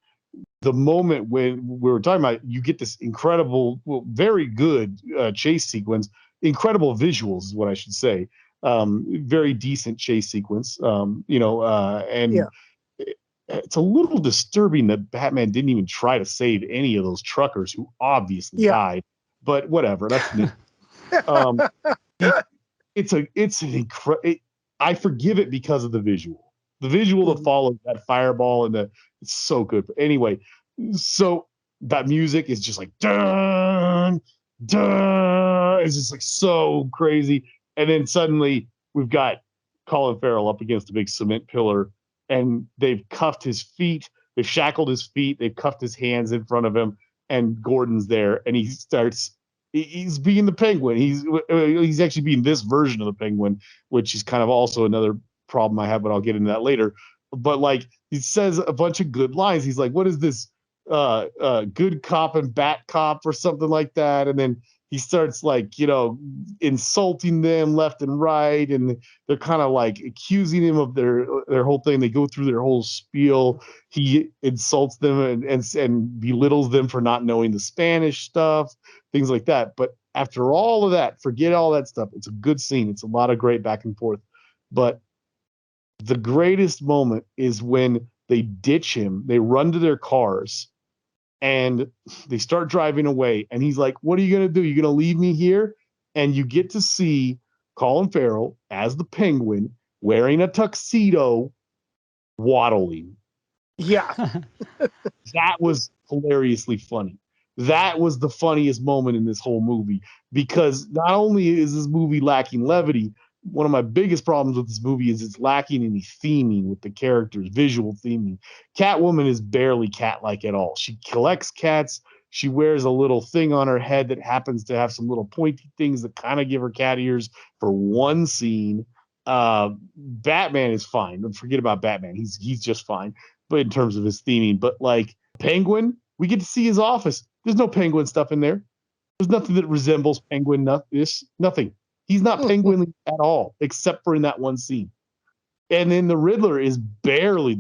the moment when we were talking about, you get this incredible, well, very good chase sequence, incredible visuals is what I should say. Very decent chase sequence. And yeah, it's a little disturbing that Batman didn't even try to save any of those truckers who obviously yeah, died. But whatever, that's me. Um, it's an incredible. I forgive it because of the visual. The visual that Mhm. follows that fireball and it's so good. But anyway, so that music is just like dun dun. It's just like so crazy. And then suddenly we've got Colin Farrell up against a big cement pillar, and they've cuffed his feet, they've shackled his feet, they've cuffed his hands in front of him, and Gordon's there, and he starts. He's being the Penguin. He's actually being this version of the Penguin, which is kind of also another problem I have, but I'll get into that later. but like he says a bunch of good lines. He's like, what is this good cop and bad cop or something like that? And then he starts like, insulting them left and right, and they're kind of like accusing him of their whole thing. They go through their whole spiel. He insults them and belittles them for not knowing the Spanish stuff, things like that. But after all of that, forget all that stuff. It's a good scene. It's a lot of great back and forth. But the greatest moment is when they ditch him, they run to their cars, and they start driving away. And he's like, what are you going to do? You're going to leave me here? And you get to see Colin Farrell as the Penguin wearing a tuxedo waddling. Yeah. That was hilariously funny. That was the funniest moment in this whole movie, because not only is this movie lacking levity, one of my biggest problems with this movie is it's lacking any theming with the characters, visual theming. Catwoman is barely cat-like at all. She collects cats. She wears a little thing on her head that happens to have some little pointy things that kind of give her cat ears for one scene. Batman is fine. Don't forget about Batman. He's just fine, but in terms of his theming. But like Penguin, we get to see his office. There's no Penguin stuff in there. There's nothing that resembles Penguin. Nothing. He's not Penguin at all, except for in that one scene. And then the Riddler is barely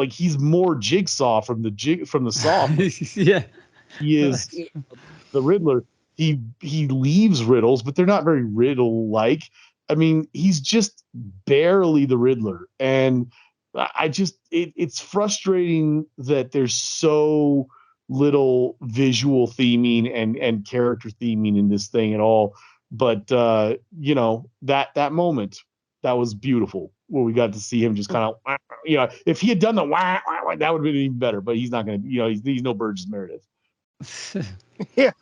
he's more Jigsaw from the Saw. Yeah, He is the Riddler. He leaves riddles, but they're not very riddle-like. I mean, he's just barely the Riddler. And it's frustrating that there's so little visual theming and character theming in this thing at all. But that moment, that was beautiful, where we got to see him just kind of, if he had done the wah, wah, wah, that would have been even better. But he's not going to, he's no Burgess Meredith. Yeah.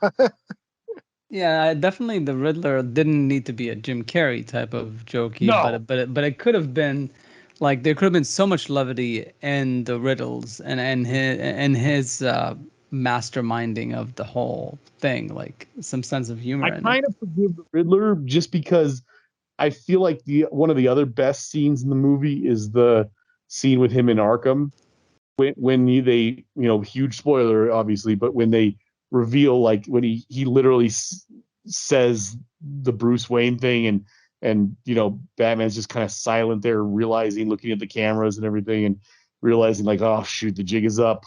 Yeah, definitely the Riddler didn't need to be a Jim Carrey type of jokey, No. but it could have been, like, there could have been so much levity in the riddles and his masterminding of the whole thing, like some sense of humor I in it. kind of forgive the Riddler just because I feel like one of the other best scenes in the movie is the scene with him in Arkham, when they huge spoiler obviously, but when they reveal, like, when he literally says the Bruce Wayne thing, and Batman's just kind of silent there, realizing, looking at the cameras and everything, and realizing, like, oh shoot, the jig is up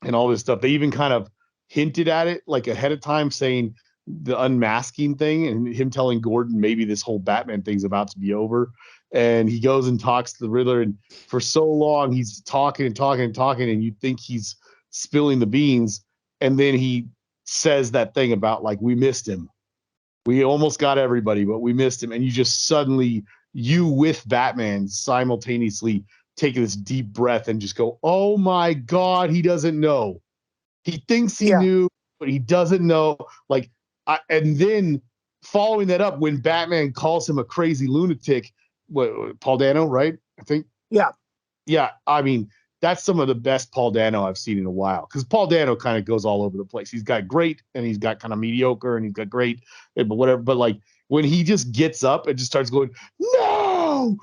and all this stuff. They even kind of hinted at it, like, ahead of time, saying the unmasking thing and him telling Gordon maybe this whole Batman thing's about to be over. And he goes and talks to the Riddler, and for so long he's talking and talking and talking, and you think he's spilling the beans, and then he says that thing about, like, we missed him. We almost got everybody, but we missed him. And you just suddenly, you with Batman, simultaneously take this deep breath and just go, oh my God, he doesn't know. He thinks he knew, but he doesn't know. Like, and then following that up, when Batman calls him a crazy lunatic, Paul Dano, right? I think. Yeah. Yeah. I mean, that's some of the best Paul Dano I've seen in a while, because Paul Dano kind of goes all over the place. He's got great, and he's got kind of mediocre, and he's got great, but whatever. But like, when he just gets up and just starts going, no,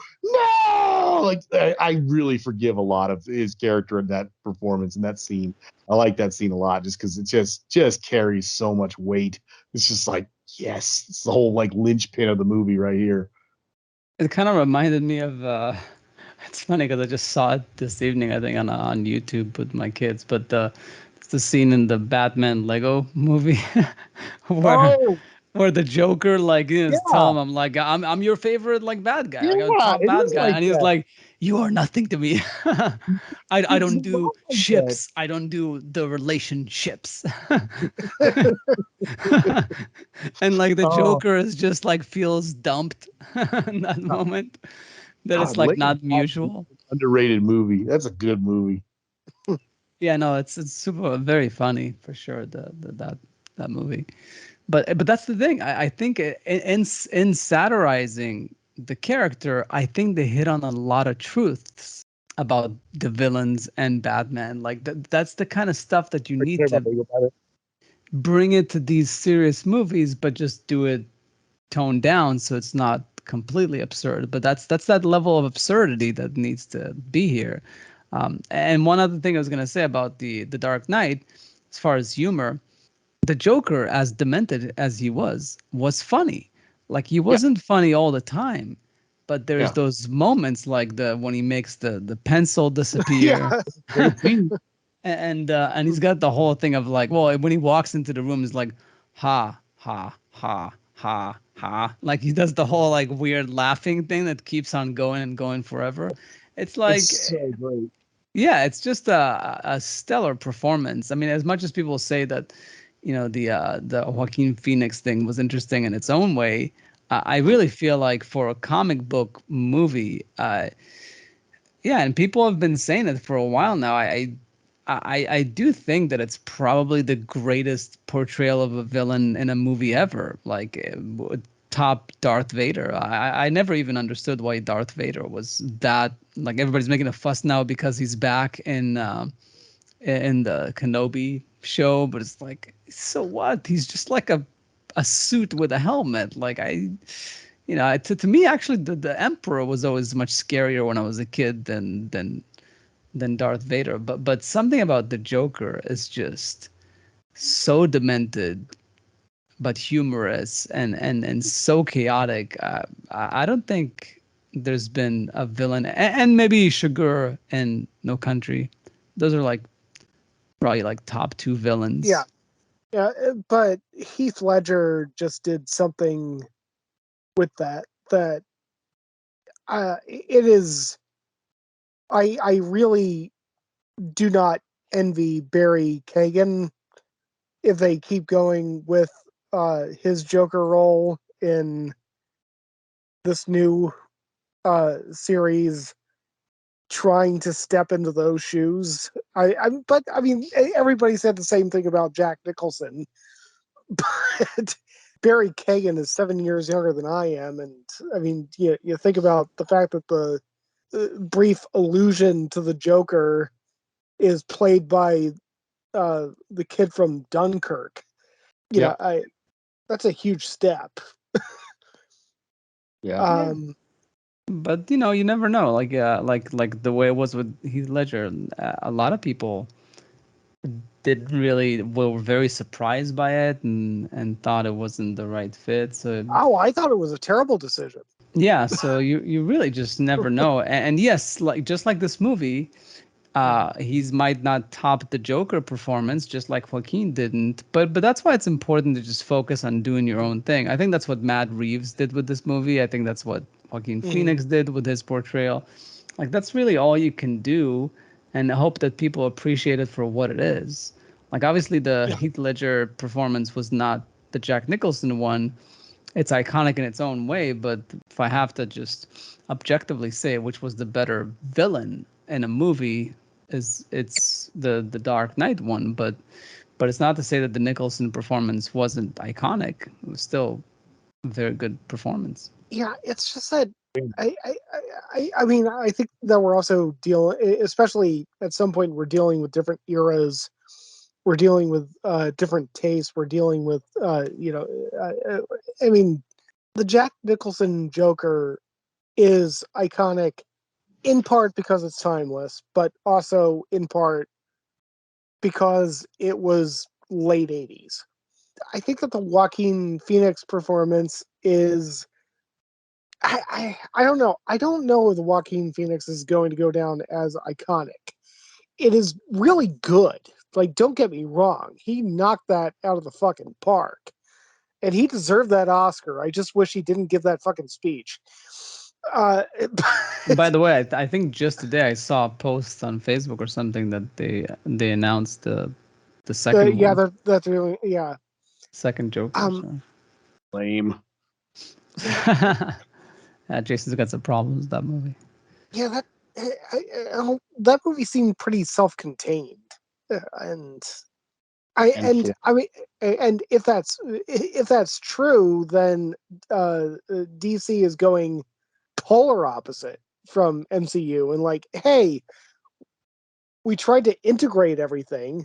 like, I really forgive a lot of his character in that performance, in that scene. I like that scene a lot, just because it just carries so much weight. It's just like, yes, it's the whole, like, linchpin of the movie right here. It kind of reminded me of it's funny because I just saw it this evening, I think, on YouTube with my kids, but it's the scene in the Batman Lego movie where the Joker, like, is telling him, like, I'm your favorite, like, bad guy, like, a top bad guy, and he's like, you are nothing to me. I don't do ships. I don't do the relationships. And like the Joker is just like feels dumped in that moment. That it's like not mutual. Underrated movie. That's a good movie. Yeah, no, it's super very funny for sure. That movie, but that's the thing. I think in satirizing the character, I think they hit on a lot of truths about the villains and Batman. Like that's the kind of stuff that you need to bring it to these serious movies, but just do it toned down so it's not completely absurd. But that's that level of absurdity that needs to be here. And one other thing I was gonna say about the Dark Knight, as far as humor, the Joker, as demented as he was funny. Like he wasn't funny all the time, but there's those moments like the when he makes the pencil disappear. Yeah. Great scene. And he's got the whole thing of like, well, when he walks into the room, he's like, ha ha ha ha ha, like he does the whole like weird laughing thing that keeps on going and going forever. It's like, It's so great. yeah, it's just a stellar performance. I mean, as much as people say that, the Joaquin Phoenix thing was interesting in its own way, I really feel like for a comic book movie, yeah, and people have been saying it for a while now. I do think that it's probably the greatest portrayal of a villain in a movie ever. Like top Darth Vader. I never even understood why Darth Vader was that. Like everybody's making a fuss now because he's back in the Kenobi show, but it's like, so what? He's just like a suit with a helmet. Like to me, actually, the Emperor was always much scarier when I was a kid than Darth Vader. But something about the Joker is just so demented, but humorous and so chaotic. I don't think there's been a villain, and maybe Sugar and No Country. Those are like probably like top two villains. Yeah. Yeah, but Heath Ledger just did something with that it is. I really do not envy Barry Keoghan if they keep going with his Joker role in this new series, trying to step into those shoes. But I mean, everybody said the same thing about Jack Nicholson, but Barry Keoghan is 7 years younger than I am, and I mean, you think about the fact that the brief allusion to the Joker is played by the kid from Dunkirk. That's a huge step. Yeah. But you never know. Like the way it was with Heath Ledger, a lot of people were very surprised by it and thought it wasn't the right fit. So Oh, I thought it was a terrible decision. yeah, so you really just never know. And yes, like just like this movie, he's might not top the Joker performance, just like Joaquin didn't. But that's why it's important to just focus on doing your own thing. I think that's what Matt Reeves did with this movie. I think that's what Joaquin Phoenix did with his portrayal. Like that's really all you can do, and hope that people appreciate it for what it is. Like obviously the Heath Ledger performance was not the Jack Nicholson one. It's iconic in its own way, but if I have to just objectively say which was the better villain in a movie, it's the Dark Knight one. But it's not to say that the Nicholson performance wasn't iconic. It was still a very good performance. Yeah, it's just that I mean, I think that we're also dealing, especially at some point, we're dealing with different eras. We're dealing with different tastes. We're dealing with, I mean, the Jack Nicholson Joker is iconic in part because it's timeless, but also in part because it was late 80s. I think that the Joaquin Phoenix performance is I don't know. I don't know if the Joaquin Phoenix is going to go down as iconic. It is really good. Like, don't get me wrong. He knocked that out of the fucking park. And he deserved that Oscar. I just wish he didn't give that fucking speech. By the way, I think just today I saw a post on Facebook or something that they announced the second yeah, one, that's really, yeah. second Joker. So. Lame. Jason's got some problems with that movie. Yeah, that movie seemed pretty self-contained, and I mean, and if that's true, then DC is going polar opposite from MCU, and like, hey, we tried to integrate everything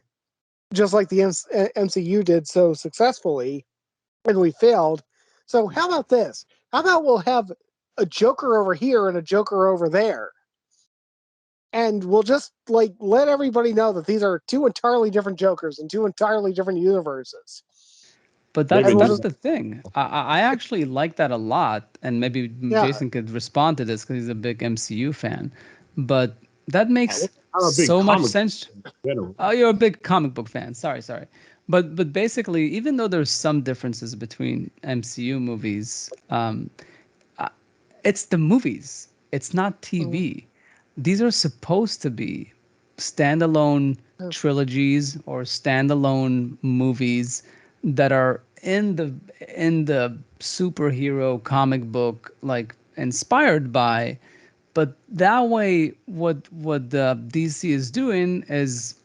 just like the MCU did so successfully, and we failed. So how about this? How about we'll have a Joker over here and a Joker over there. And we'll just like let everybody know that these are two entirely different Jokers in two entirely different universes. But that's the thing. I actually like that a lot, and maybe Jason could respond to this because he's a big MCU fan. But that makes so much sense. Oh, you're a big comic book fan. Sorry. But basically, even though there's some differences between MCU movies, it's the movies. It's not TV. These are supposed to be standalone trilogies or standalone movies that are in the superhero comic book, like inspired by. But that way, what DC is doing is,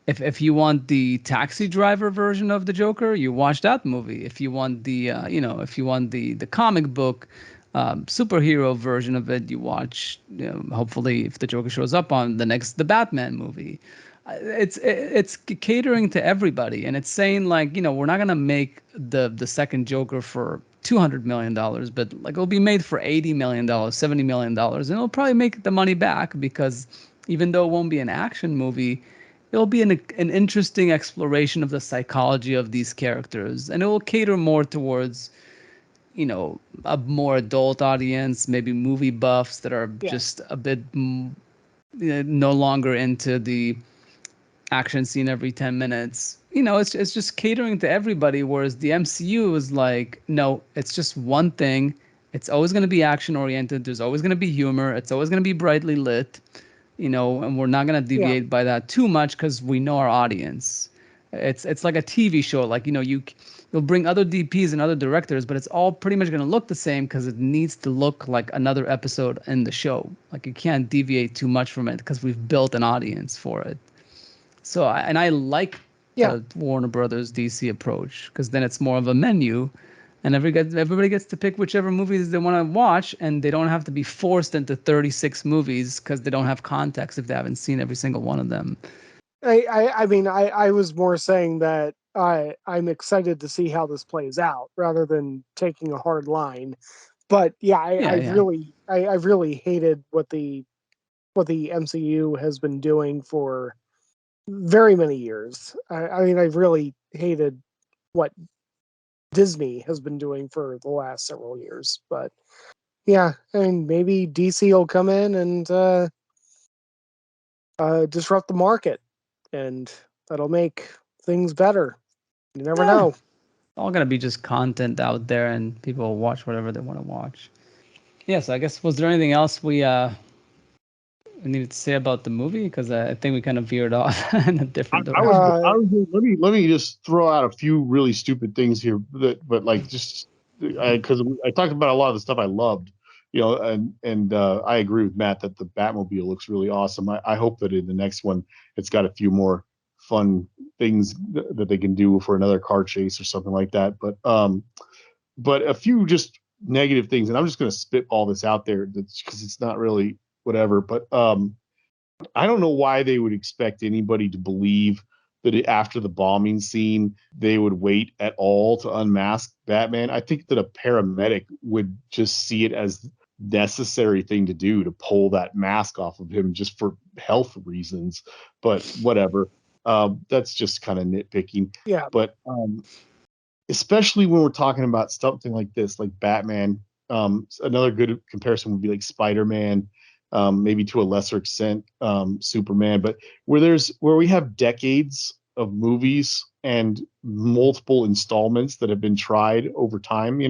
if you want the Taxi Driver version of the Joker, you watch that movie. If you want if you want the comic book superhero version of it, you watch. Hopefully, if the Joker shows up on the Batman movie, it's catering to everybody, and it's saying like, we're not gonna make the second Joker for $200 million, but like it'll be made for $80 million, $70 million, and it'll probably make the money back because even though it won't be an action movie, it'll be an interesting exploration of the psychology of these characters, and it will cater more towards, a more adult audience, maybe movie buffs that are just a bit no longer into the action scene every 10 minutes. It's just catering to everybody, whereas the MCU is like, no, it's just one thing. It's always going to be action oriented. There's always going to be humor. It's always going to be brightly lit. And we're not going to deviate by that too much because we know our audience. It's like a TV show. Like, you'll bring other DPs and other directors, but it's all pretty much going to look the same because it needs to look like another episode in the show. Like, you can't deviate too much from it because we've built an audience for it. So, I like the Warner Brothers DC approach, because then it's more of a menu, and everybody gets to pick whichever movies they want to watch, and they don't have to be forced into 36 movies because they don't have context if they haven't seen every single one of them. I mean, I was more saying that I'm excited to see how this plays out rather than taking a hard line. But I've really hated what the MCU has been doing for very many years. I mean, I've really hated what Disney has been doing for the last several years. But I mean, maybe DC will come in and disrupt the market, and that'll make things better. You never know. It's all gonna be just content out there, and people will watch whatever they want to watch. Yes, I guess, was there anything else we needed to say about the movie? Because I think we kind of veered off in a different direction. Let me just throw out a few really stupid things here, but like just because I talked about a lot of the stuff I loved, and I agree with Matt that the Batmobile looks really awesome. I hope that in the next one it's got a few more fun things that they can do for another car chase or something like that. But a few just negative things, and I'm just going to spit all this out there because it's not really whatever. But I don't know why they would expect anybody to believe that after the bombing scene they would wait at all to unmask Batman. I think that a paramedic would just see it as necessary thing to do to pull that mask off of him just for health reasons. But whatever. That's just kind of nitpicking. Yeah. But especially when we're talking about something like this, like Batman, another good comparison would be like Spider-Man, maybe to a lesser extent, Superman, but where we have decades of movies and multiple installments that have been tried over time,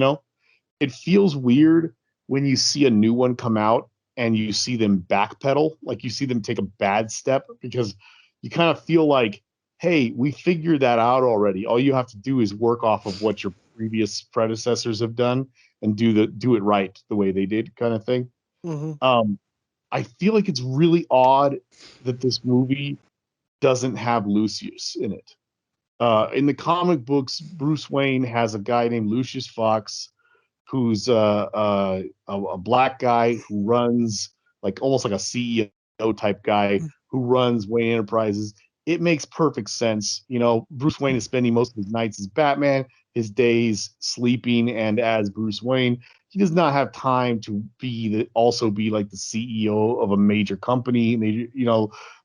it feels weird when you see a new one come out and you see them backpedal, like you see them take a bad step, because you kind of feel like, hey, we figured that out already. All you have to do is work off of what your previous predecessors have done and do it right the way they did, kind of thing. Mm-hmm. I feel like it's really odd that this movie doesn't have Lucius in it. In the comic books, Bruce Wayne has a guy named Lucius Fox, who's a black guy who runs like almost like a CEO type guy who runs Wayne Enterprises. It makes perfect sense. Bruce Wayne is spending most of his nights as Batman, his days sleeping and as Bruce Wayne. he does not have time to also be like the CEO of a major company. Major,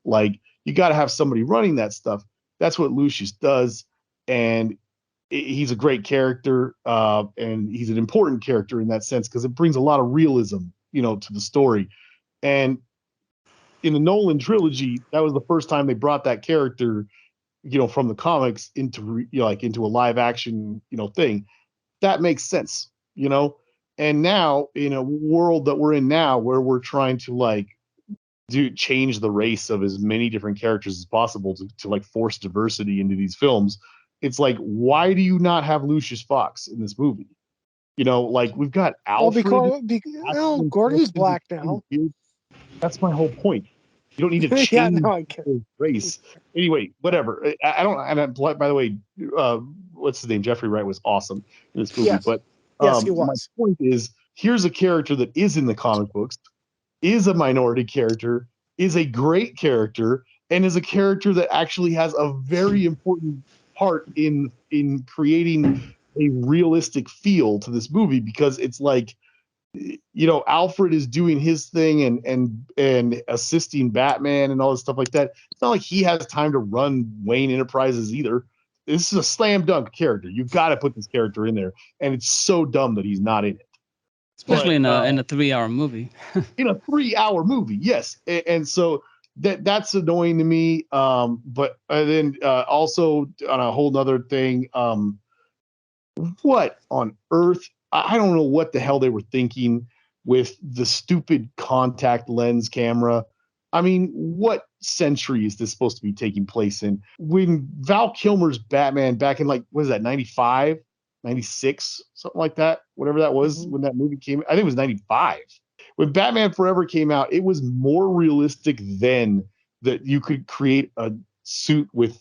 like you got to have somebody running that stuff. That's what Lucius does, and he's a great character, and he's an important character in that sense because it brings a lot of realism, to the story. And in the Nolan trilogy, that was the first time they brought that character, from the comics into into a live action, thing. That makes sense, And now in a world that we're in now, where we're trying to change the race of as many different characters as possible to force diversity into these films, it's like, why do you not have Lucius Fox in this movie? We've got Alfred. Gordy's black now. That's my whole point. You don't need to change Yeah, no, I get race. Anyway, whatever. I don't. And by the way, what's his name? Jeffrey Wright was awesome in this movie. Yes. But Yes, he my was. point is, here's a character that is in the comic books, is a minority character, is a great character, and is a character that actually has a very important part in creating a realistic feel to this movie, because it's like, Alfred is doing his thing and assisting Batman and all this stuff like that. It's not like he has time to run Wayne Enterprises either. This is a slam dunk character. You've got to put this character in there, and it's so dumb that he's not in it. Especially in a 3-hour movie. In a 3-hour movie, yes, and so that's annoying to me. But then also on a whole nother thing, what on earth? I don't know what the hell they were thinking with the stupid contact lens camera. I mean, what century is this supposed to be taking place in? When Val Kilmer's Batman back in what is that, 95, 96, something like that, whatever that was, when that movie came, I think it was 95. When Batman Forever came out, it was more realistic then that you could create a suit with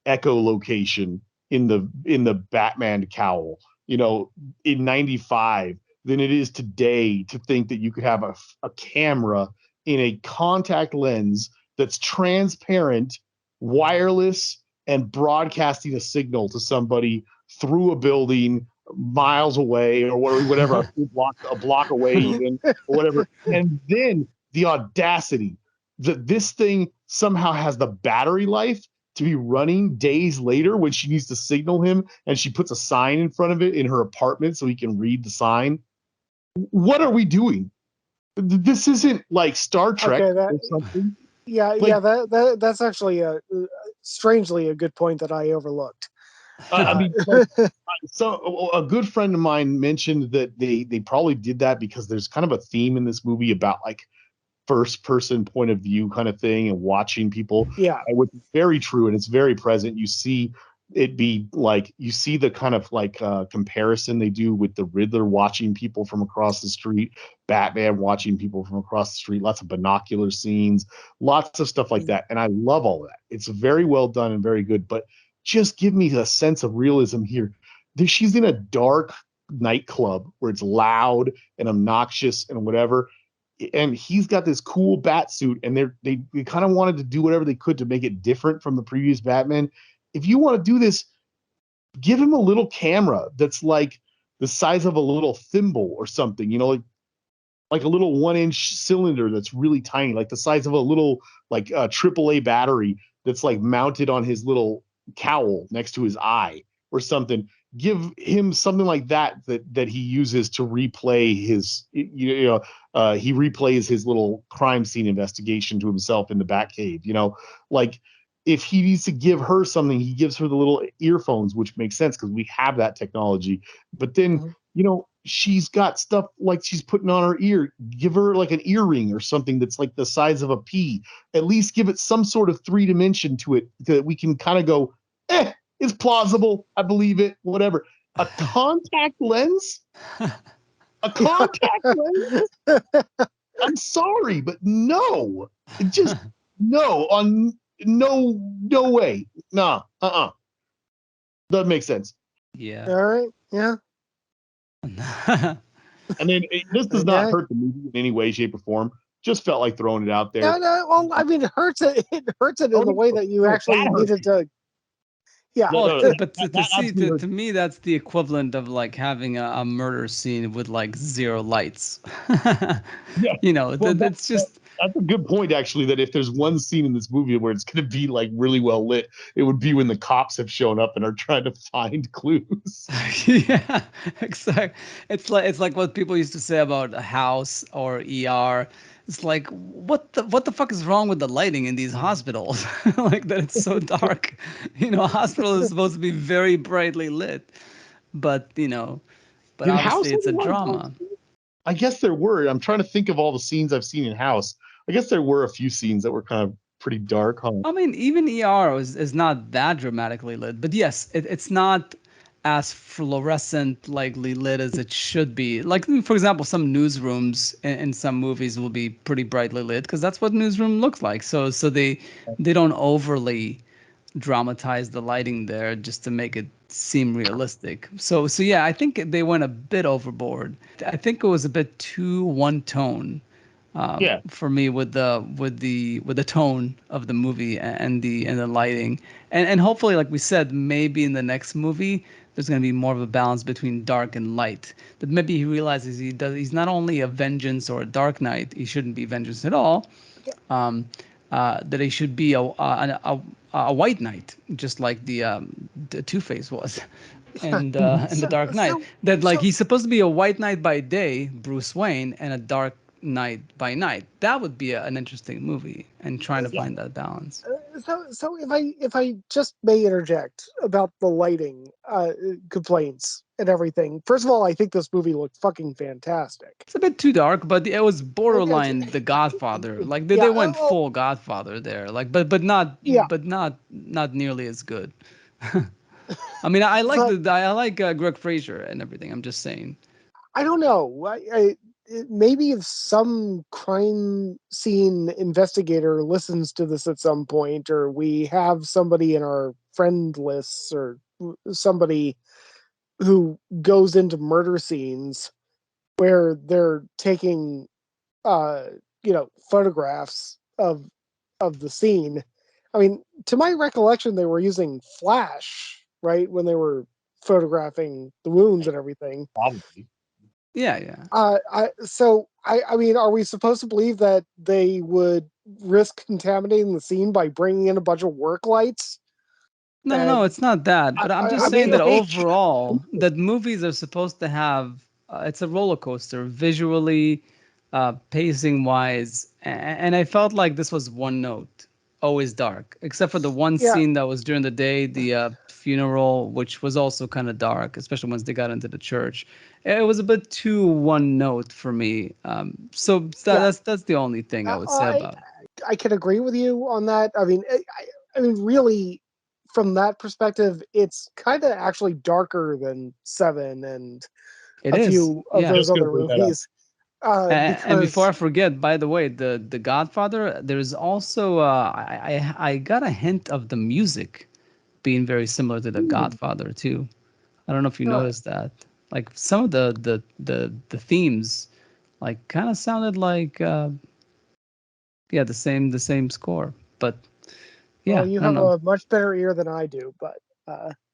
echolocation in the Batman cowl, in 95 than it is today to think that you could have a camera in a contact lens that's transparent, wireless, and broadcasting a signal to somebody through a building miles away or whatever, a block away even, or whatever. And then the audacity that this thing somehow has the battery life to be running days later when she needs to signal him, and she puts a sign in front of it in her apartment so he can read the sign. What are we doing? This isn't like Star Trek or something. Yeah, that's actually strangely a good point that I overlooked. I mean, so a good friend of mine mentioned that they probably did that because there's kind of a theme in this movie about first person point of view kind of thing and watching people. Yeah. Which is very true, and it's very present. You see it be you see the kind of comparison they do with the Riddler watching people from across the street, Batman watching people from across the street, lots of binocular scenes, lots of stuff like that. And I love all that. It's very well done and very good, but just give me a sense of realism here. She's in a dark nightclub where it's loud and obnoxious and whatever, and he's got this cool bat suit, and they kind of wanted to do whatever they could to make it different from the previous Batman. If you want to do this, give him a little camera that's like the size of a little thimble or something, like a little 1-inch cylinder that's really tiny, like the size of a little AAA battery that's mounted on his little cowl next to his eye or something. Give him something like that he uses to replay his, he replays his little crime scene investigation to himself in the Batcave. If he needs to give her something, he gives her the little earphones, which makes sense because we have that technology. But then, she's got stuff she's putting on her ear. Give her an earring or something that's the size of a pea. At least give it some sort of 3 dimension to it that we can kind of go, it's plausible. I believe it. Whatever. A contact lens? A contact lens? I'm sorry, but no. Just no. No way. Nah. Doesn't make sense. Yeah. All right. Yeah. And then this does not hurt the movie in any way, shape, or form. Just felt like throwing it out there. No, well, I mean, it hurts it. It hurts it in the way that you actually needed to. Yeah. No, Well, no, but to see to me that's the equivalent of like having a murder scene with like zero lights. Yeah. You know, Well, it's just that's a good point, actually, that if there's one scene in this movie where it's going to be like really well lit, it would be when the cops have shown up and are trying to find clues. yeah, exactly. It's like what people used to say about a house or ER. It's like what the fuck is wrong with the lighting in these hospitals? Like that it's so dark. You know, a hospital is supposed to be very brightly lit, but but Did House obviously have it's a a lot of dark drama. scenes? I guess there were. I'm trying to think of all the scenes I've seen in House. I guess there were a few scenes that were kind of pretty dark, huh? I mean, even ER is not that dramatically lit, but yes, it's not as fluorescent likely lit as it should be. Like, for example, some newsrooms in some movies will be pretty brightly lit because that's what newsroom looks like. So they don't overly dramatize the lighting there just to make it seem realistic. So yeah, I think they went a bit overboard. I think it was a bit too one tone Yeah. for me with the tone of the movie and the lighting and hopefully like we said maybe in the next movie there's going to be more of a balance between dark and light that maybe he realizes he's not only a vengeance or a dark knight, he shouldn't be vengeance at all, um, that he should be a white knight just like the Two-Face was and the So, Dark Knight. so, That like so, he's supposed to be a white knight by day, Bruce Wayne, and a dark knight by night. That would be an interesting movie, and trying to Yeah. find that balance. so if I just may interject about the lighting complaints and everything. First of all, I think this movie looked fucking fantastic. It's a bit too dark, but it was It's- borderline The Godfather. Like they yeah. went full Godfather there. Like Yeah. but not nearly as good. I mean, But I like Greg Fraser and everything. I'm just saying. I don't know. Maybe if some crime scene investigator listens to this at some point, or we have somebody in our friend lists, or somebody who goes into murder scenes where they're taking, uh, photographs of the scene. I mean, to my recollection, they were using flash, right, when they were photographing the wounds and everything. Probably. Yeah, yeah. I mean, are we supposed to believe that they would risk contaminating the scene by bringing in a bunch of work lights? No, And it's not that. But I'm just I saying mean, that like, overall, that movies are supposed to have, it's a roller coaster visually, pacing wise. And I felt like this was one note, always dark, except for the one yeah, scene that was during the day, the funeral, which was also kind of dark, especially once they got into the church. It was a bit too one note for me. So yeah. that's the only thing I would say I about it. I can agree with you on that. I mean, I mean, really, from that perspective, it's kind of actually darker than Seven and It a is, few of yeah. those Just gonna other bring that up. movies. And before Because I forget, by the way, the Godfather, there's also I got a hint of the music being very similar to the Godfather too. I don't know if you really, noticed that. Like some of the themes, like kind of sounded like yeah the same score. But well, yeah, you I don't have know. a much better ear than I do. But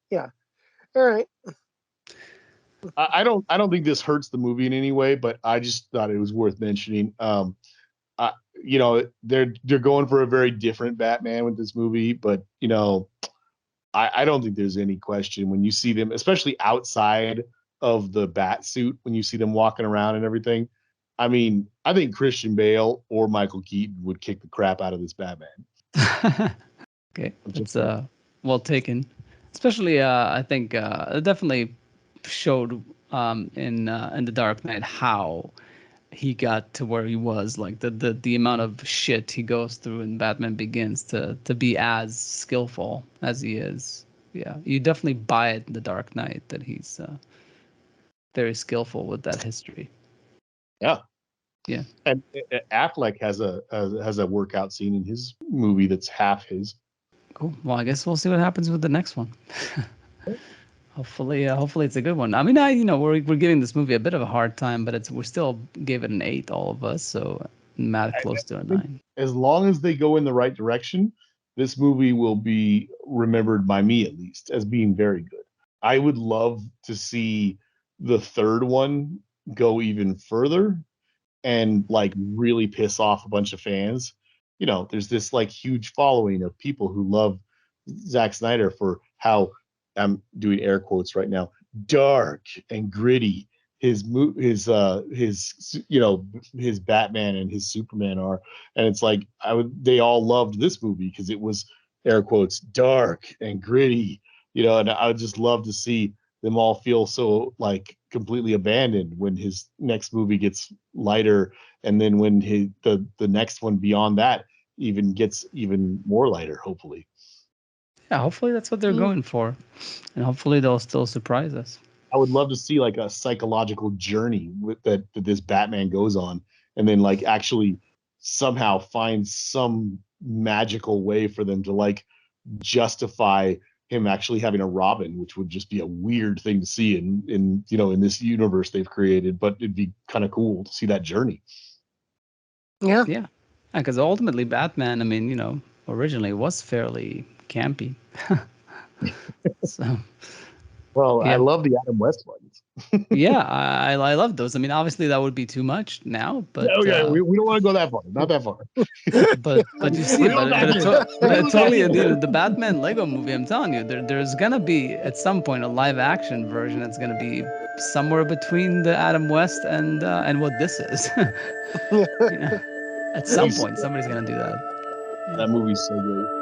yeah, all right. I don't think this hurts the movie in any way, but I just thought it was worth mentioning. I, they're going for a very different Batman with this movie, but I don't think there's any question when you see them, especially outside of the bat suit, when you see them walking around and everything. I mean, I think Christian Bale or Michael Keaton would kick the crap out of this Batman. Okay, I'm just that's well taken. Especially I think it definitely showed in the Dark Knight how he got to where he was, like the amount of shit he goes through in Batman Begins to be as skillful as he is. Yeah, you definitely buy it in the Dark Knight that he's very skillful with that history. yeah. Yeah. And Affleck has a workout scene in his movie that's half his. Cool. Well, I guess we'll see what happens with the next one. Hopefully it's a good one. I mean, we're giving this movie a bit of a hard time, but we still gave it an 8, all of us, so mad I close to a think 9. as long as they go in the right direction, this movie will be remembered by me, at least, as being very good. I would love to see the third one go even further and like really piss off a bunch of fans. You know, there's this like huge following of people who love Zack Snyder for how, I'm doing air quotes right now, dark and gritty his his Batman and his Superman are. And it's like they all loved this movie because it was, air quotes, dark and gritty, and I would just love to see them all feel so like completely abandoned when his next movie gets lighter, and then when the next one beyond that even gets even more lighter, hopefully. Yeah, hopefully that's what they're going for, and hopefully they'll still surprise us. I would love to see like a psychological journey with that this Batman goes on, and then like actually somehow find some magical way for them to like justify him actually having a Robin, which would just be a weird thing to see in this universe they've created, but it'd be kind of cool to see that journey. Yeah, because ultimately Batman, I mean, originally was fairly campy. So well, yeah. I love the Adam West ones. Yeah, I love those. I mean, obviously that would be too much now, but we don't want to go that far, not that far. but you see, but totally, the Batman Lego movie. I'm telling you, there's gonna be at some point a live action version that's gonna be somewhere between the Adam West and what this is. At some point, somebody's gonna do that. That movie's so great.